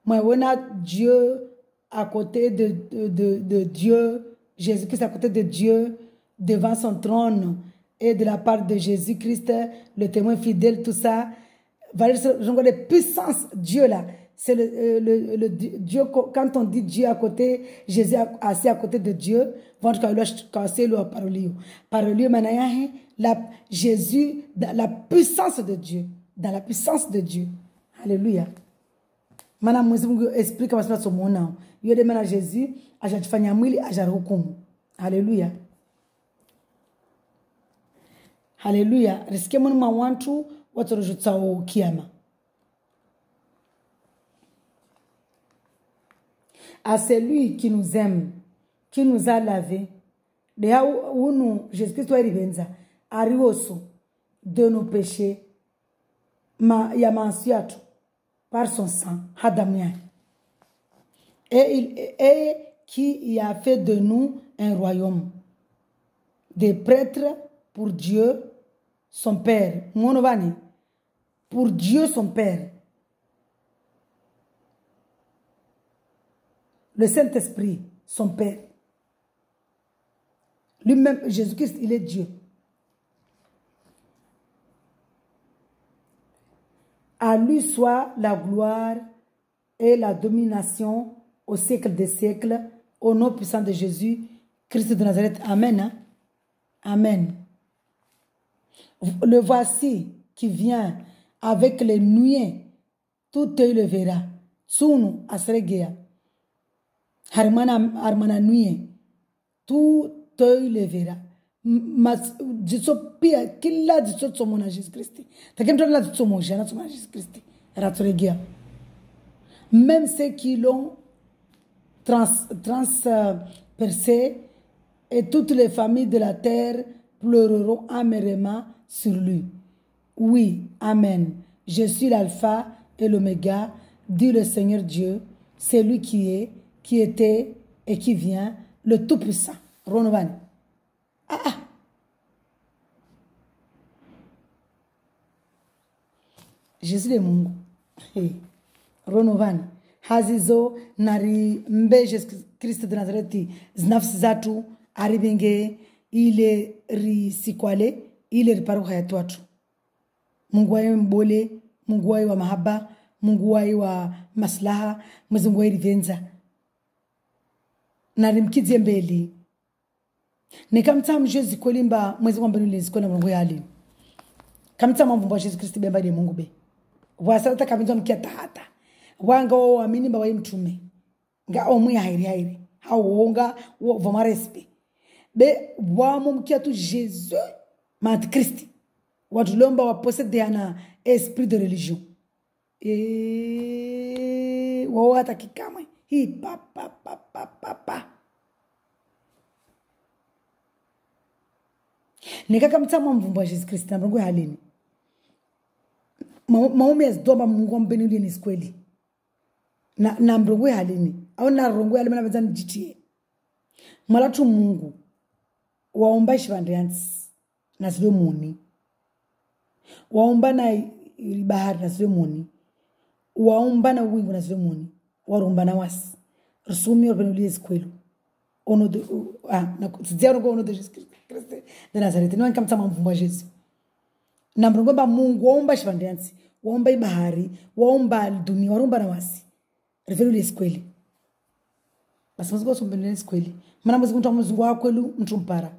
Maïona Dieu à côté de Dieu, Jésus-Christ à côté de Dieu, devant son trône, et de la part de Jésus-Christ, le témoin fidèle, tout ça, les puissances Dieu là. C'est le Dieu, quand on dit Dieu à côté, Jésus assis à côté de Dieu, Jésus, dans la puissance de Dieu, dans la puissance de Dieu. Alléluia. Madame Mungu explique comment ça se mona. Yo demande à Jésus, ajatufanya mwili ajaruhukumu. Alléluia. Alléluia. Risque mon mawantu watu rujutao kiama. À celui qui nous aime, qui nous a lavé, Jésus-Christ de nos péchés, par son sang, et qui a fait de nous un royaume, des prêtres pour Dieu, son Père, pour Dieu son Père. Le Saint-Esprit, son Père. Lui-même, Jésus-Christ, il est Dieu. À lui soit la gloire et la domination au siècle des siècles, au nom puissant de Jésus, Christ de Nazareth. Amen. Amen. Le voici qui vient avec les nuées. Tout œil le verra. Tsunu asregea. Harmana nuye, tout œil le verra. Pia kila jicho tsomona Jésus Christ. Takemto la tsomo jana tsomona Jésus Christ. Ratoregia. Même ceux qui l'ont transpercé, et toutes les familles de la terre pleureront amèrement sur lui. Oui, Amen. Je suis l'alpha et l'oméga, dit le Seigneur Dieu, c'est lui qui est, qui était et qui vient, le Tout-Puissant. Ronovani. Jésus de Mungu. Hey. Ronovani. Hazizo nari mbe Jesus Kristo de Nazareti zinafsi zatu aribenge ile risikwale ile riparu hayatu watu. Mungu wae mbole, Mungu wae wa mahaba, Mungu wae wa maslaha, Mungu wae rivenza. Nari mkidzie mbeli. Nikamta mjezi kolimba mwezi kwamba nilizikona Mungu yali. Kamta mambo Jesus Kristo bemba de Mungu be. Wasata kabinzo mkiata hata. Wanga waamini mba mtume nga omwe hairi hawonga voma respe be wamo mkia tu Jesus mat Christi watu lomba wa possede ana esprit de religion wao hata kikamwe hi pa nikaka mtama mvumba Jesus Christi na Mungu halini maombi azidomba Mungu mbeni ni kweli na mrongwe halini au na rongwe halini na bazani jitie malatu Mungu waomba shivandyansi na silo muni waomba na bahari na silo muni waomba na wingu na silo muni waromba na wasi rusumi orbenulies kwelu ono de na tiziaro go ono de Jesus Christ de Nazareth no nkamta mvumba Jesus na mrongwe ba Mungu waomba shivandyansi waomba bahari waomba dunia waromba na wasi revelu leskweli basi muziko sombele leskweli mana muziko mtu muzungu wakwelu mtu mpara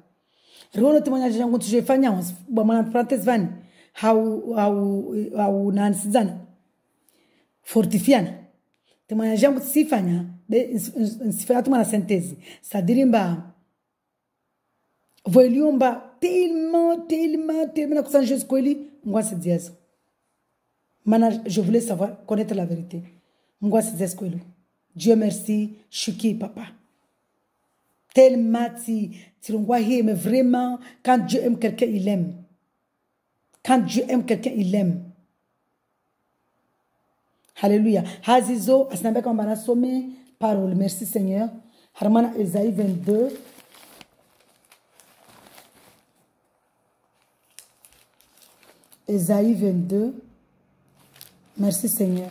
riwono timanya changu tujefanya once ba mana prates vani how nansizana fortifiana timanya changu sifanya be sifanya tuma na synthèse sadirimba voiliomba tellement na kusanja Jesus kweli ngwasi diazo mana je voulais savoir connaître la vérité. Dieu merci, Chuki papa. Tellement mais vraiment, quand Dieu aime quelqu'un, il aime. Quand Dieu aime quelqu'un, il aime. Alléluia. Hazizo, asnabe kambana somme, parole. Merci Seigneur. Harmana Esaïe 22. Esaïe 22. Merci Seigneur.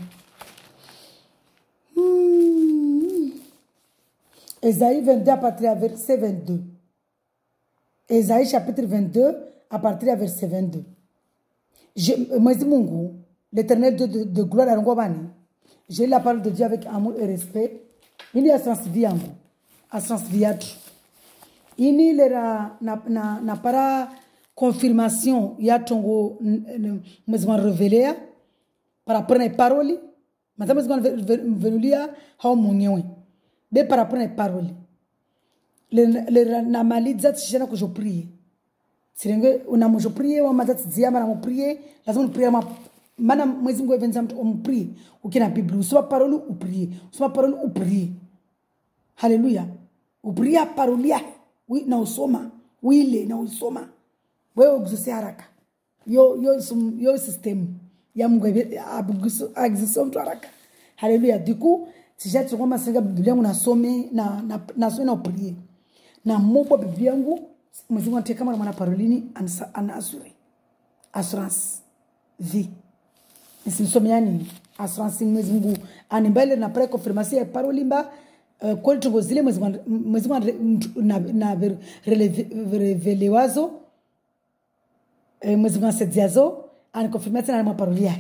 Esaïe 22 à partir du verset 22. Esaïe chapitre 22 à partir du verset 22. Moi, Mungu, l'éternel de gloire à Rongobani. J'ai la parole de Dieu avec amour et respect. Il y a sens viango, a sens viatu. Il y a na para confirmation ya tongo mesmo révélé para prendre parole. Mas mesmo venulia hao munyewe. Be para prendre parole. Le na maliza tshena ko je prie. Sirenge una mo je prie wa mazati zia mara mo prie, lazima prie mana mwezi Mungu evenza mtu umprie. Ukina Biblia usoma parole uprie. Usoma parole uprie. Haleluya. Upria parolia. Oui na usoma. Wile na usoma. Wewe ugususe haraka. Yo system ya Mungu abugusu agiso mtu haraka. Haleluya. Diku sija tsoma masenga Biblia yangu nasome na so na uprie. Na mobo Biblia yangu mwezi Mungu ateka mwana parolini ana assurance vie. Nisisomeani assurance mwezi Mungu anibale na pre confirmation ya parolimba kwa tugozile mwezi na revelewazo mwezi Mungu sediazo anikonfirmation na maparolia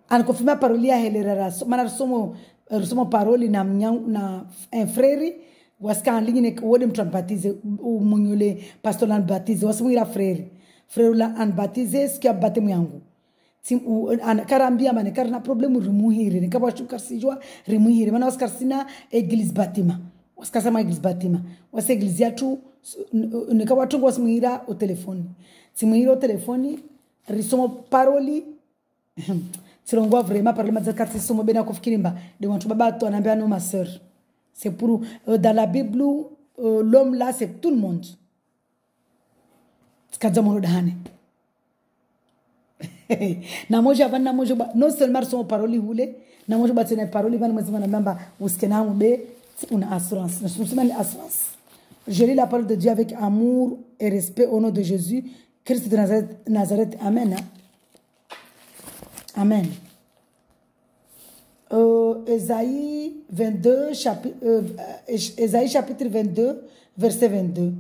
anikonfirma parolia helera mana somo paroli na na un frère waska en ligne wode mtu baptiser umunyole pastor lan baptiser wasimwira frère la an baptiser skia batemu yangu karambia mane karna problemu rimuhire nikaba chukarsijwa rimuhire mana waskarsina église batima waskasema église batima wasa église yatu nikaba tungo wasimwira au telefoni simwira au telefoni risomo paroli Tirongwa vraiment parler mazakati somo bena kufikirimba de wantu baba to anambia no ma sœur C'est pour, dans la Bible, l'homme là, c'est tout le monde. Non seulement son parole hule, na moja ba tena parole van mwezi na mamba uskena mbe une assurance. Nous sommes une assurance. Je lis la parole de Dieu avec amour et respect au nom de Jésus, Christ de Nazareth. Amen. Amen. Ésaïe 22, Ésaïe chapitre 22, verset 22.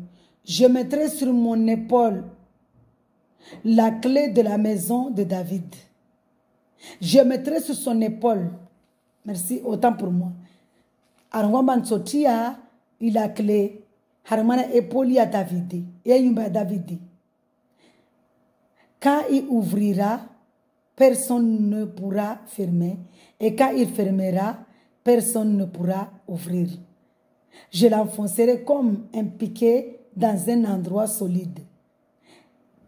Je mettrai sur mon épaule la clé de la maison de David. Je mettrai sur son épaule. Merci, autant pour moi. Arangwamba Sotia, il a clé. Haramana épaule à David. Et yumba David. Quand il ouvrira, personne ne pourra fermer. Et quand il fermera, personne ne pourra ouvrir. Je l'enfoncerai comme un piquet dans un endroit solide.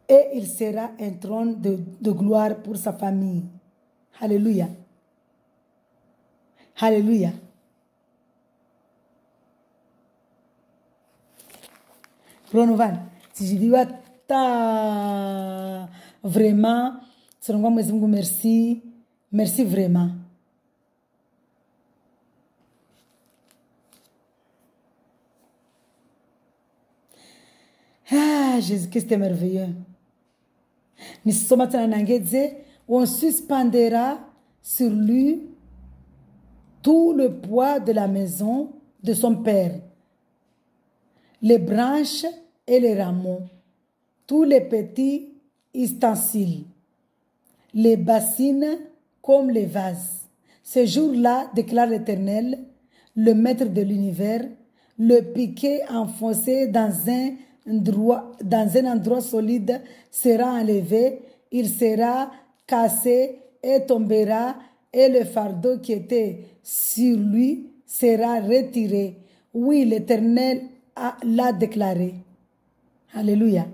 Et il sera un trône de gloire pour sa famille. Alléluia. Alléluia. Ronovan, si je dis vraiment, merci, merci vraiment. Ah, Jésus-Christ est merveilleux. On suspendra sur lui tout le poids de la maison de son père, les branches et les rameaux, tous les petits ustensiles, les bassines comme les vases. Ce jour-là, déclare l'Éternel, le maître de l'univers, le piquet enfoncé dans un endroit solide sera enlevé, il sera cassé et tombera, et le fardeau qui était sur lui sera retiré. Oui, l'Éternel l'a déclaré. Alléluia.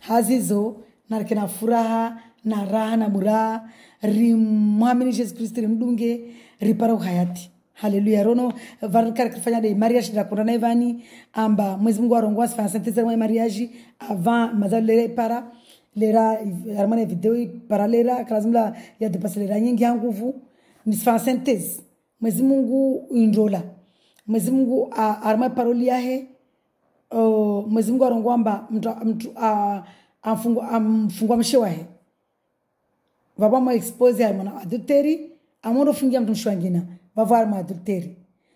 Hazizo, narkena furaha, na raha na muraha, rimwamini Yesu Kristo rimdunge, ripara uhayati. Haleluya. Rono varikari kufanya de mariage da kurana ivani amba mwezi Mungu arongwa sifanya senteze mwa mariage avant mazali lera para lera armane video para lera kalazimla ya depasa lera nyingi ya nguvu nisifanya senteze mwezi Mungu indola mwezi Mungu arma paroli yahe mwezi Mungu arongwa amba mtu amfungwa mshewa he vaba mwa expose ya mwana adulteri amondo fungia mtu mshwangina va voir ma adultère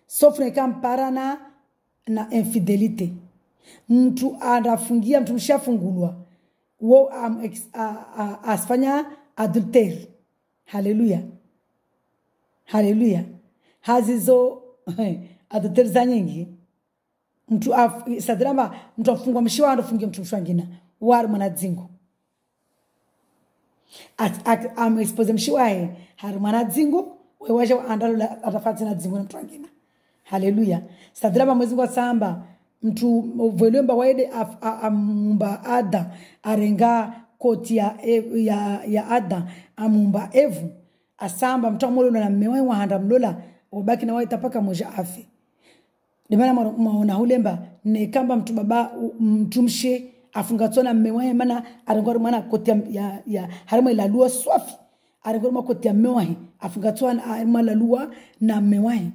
sauf ne kam parana na infidélité mtu anafungia mtu mshafungulwa wo asfanya adultère. Haleluya. Haleluya. Hazizo adultère za nyingi mtu sadrama mtu afungwa mshiwa anafungia mtu mshwangina war mwana dzingo am expose mshiwa he har mwana dzingo wewaje andalo atafati na dzingo mtu wengine. Haleluya. Sadraba mwezi kwa samba mtu volemba waede amumba ada arenga koti ya ada amumba evu asamba mtu amolo na mmewe wa handa mlola ubaki na waita paka moja afi. Demana maona hulemba ne kamba mtu baba mtumshe afungatona mmewe mana arengwa mana koti ya harimo ilalua swafi arengwa koti ya mmewe afungatwa na malalua na mmewahi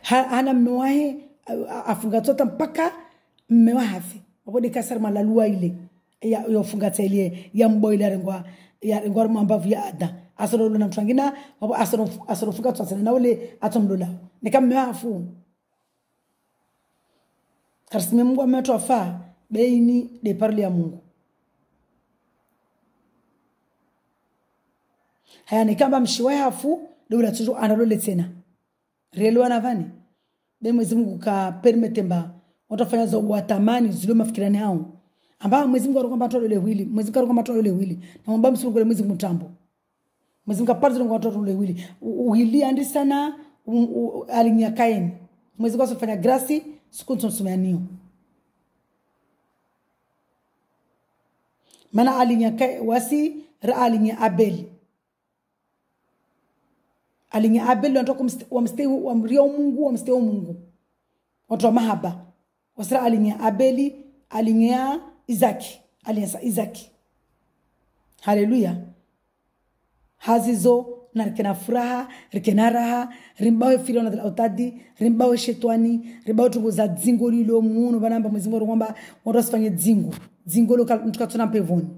hana mmewahi afungatwa mpaka mmewahi hafi wapode kasar malalua ile ya fungatwa ile ya mboile arengwa mambavu ya ada asoro na mtangina asoro fungatwa sana na ule atomlola ni kama mmewahi afu karsime Mungu ametoa faa beini de parole ya Mungu. Haya ni kamba mshiwa hafu dola tuzo analole tena relo anavani be mwezi Mungu ka permete mba watafanya za watamani zile mafikirani hao ambao mwezi Mungu arokomba tole wili mwezi Mungu arokomba tole wili na mwamba msungu mwezi mtambo mwezi Mungu parzo ngo tole wili uhili andi sana alinya kaini mwezi Mungu asofanya grasi sikunzo sumanio mana alinya kai wasi ra alinya abeli Alinye Abel wanatoka wamsteo Mungu, wamsteo Mungu. Watu wa mahaba. Wasra alinye Abeli, alinye Isaki. Aliasa Isaki. Haleluya. Hazizo na rikena furaha, rikena raha, rimbawe filo na autadi, rimbawe shetwani, rimbawe tungoza dzingo lilo muno banamba mwezimu kwamba watu wasifanye dzingo. Dzingo lo mtukatuna mpevoni.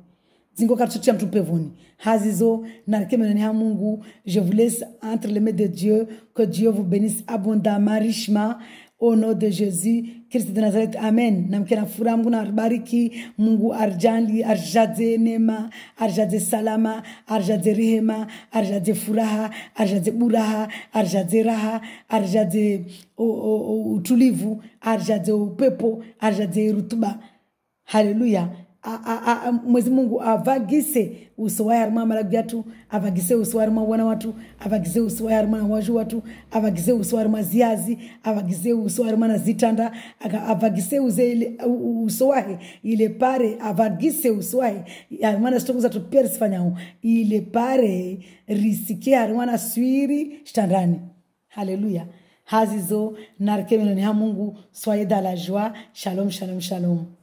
Dzingo katutia mtu mpevoni. Hazizo na rikena ha Mungu, je vous laisse entre les mains de Dieu, que Dieu vous bénisse abondamment, richement. Au nom de Jésus, Christ de Nazareth, amen. Namkena furaha Mungu na bariki, Mungu arjali, arjaze nema, arjaze salama, arjaze rehema, arjaze furaha, arjaze buraha, arjaze raha, arjaze utulivu, arjaze upepo, arjaze rutuba. Haleluya. Mwezi Mungu avagise uso wa harma malagiatu, avagise uso wa harma wana watu, avagise uso wa harma waju watu, avagise uso wa harma ziazi, avagise uso wa harma na zitanda, avagise uso wahe ile pare, avagise uso wahe harma na stokuza tu pia sifanyao ile pare risike harma na swiri shtandani. Haleluya. Hazizo narkemeno ni ha Mungu, soyez dans la joie. Shalom, shalom, shalom.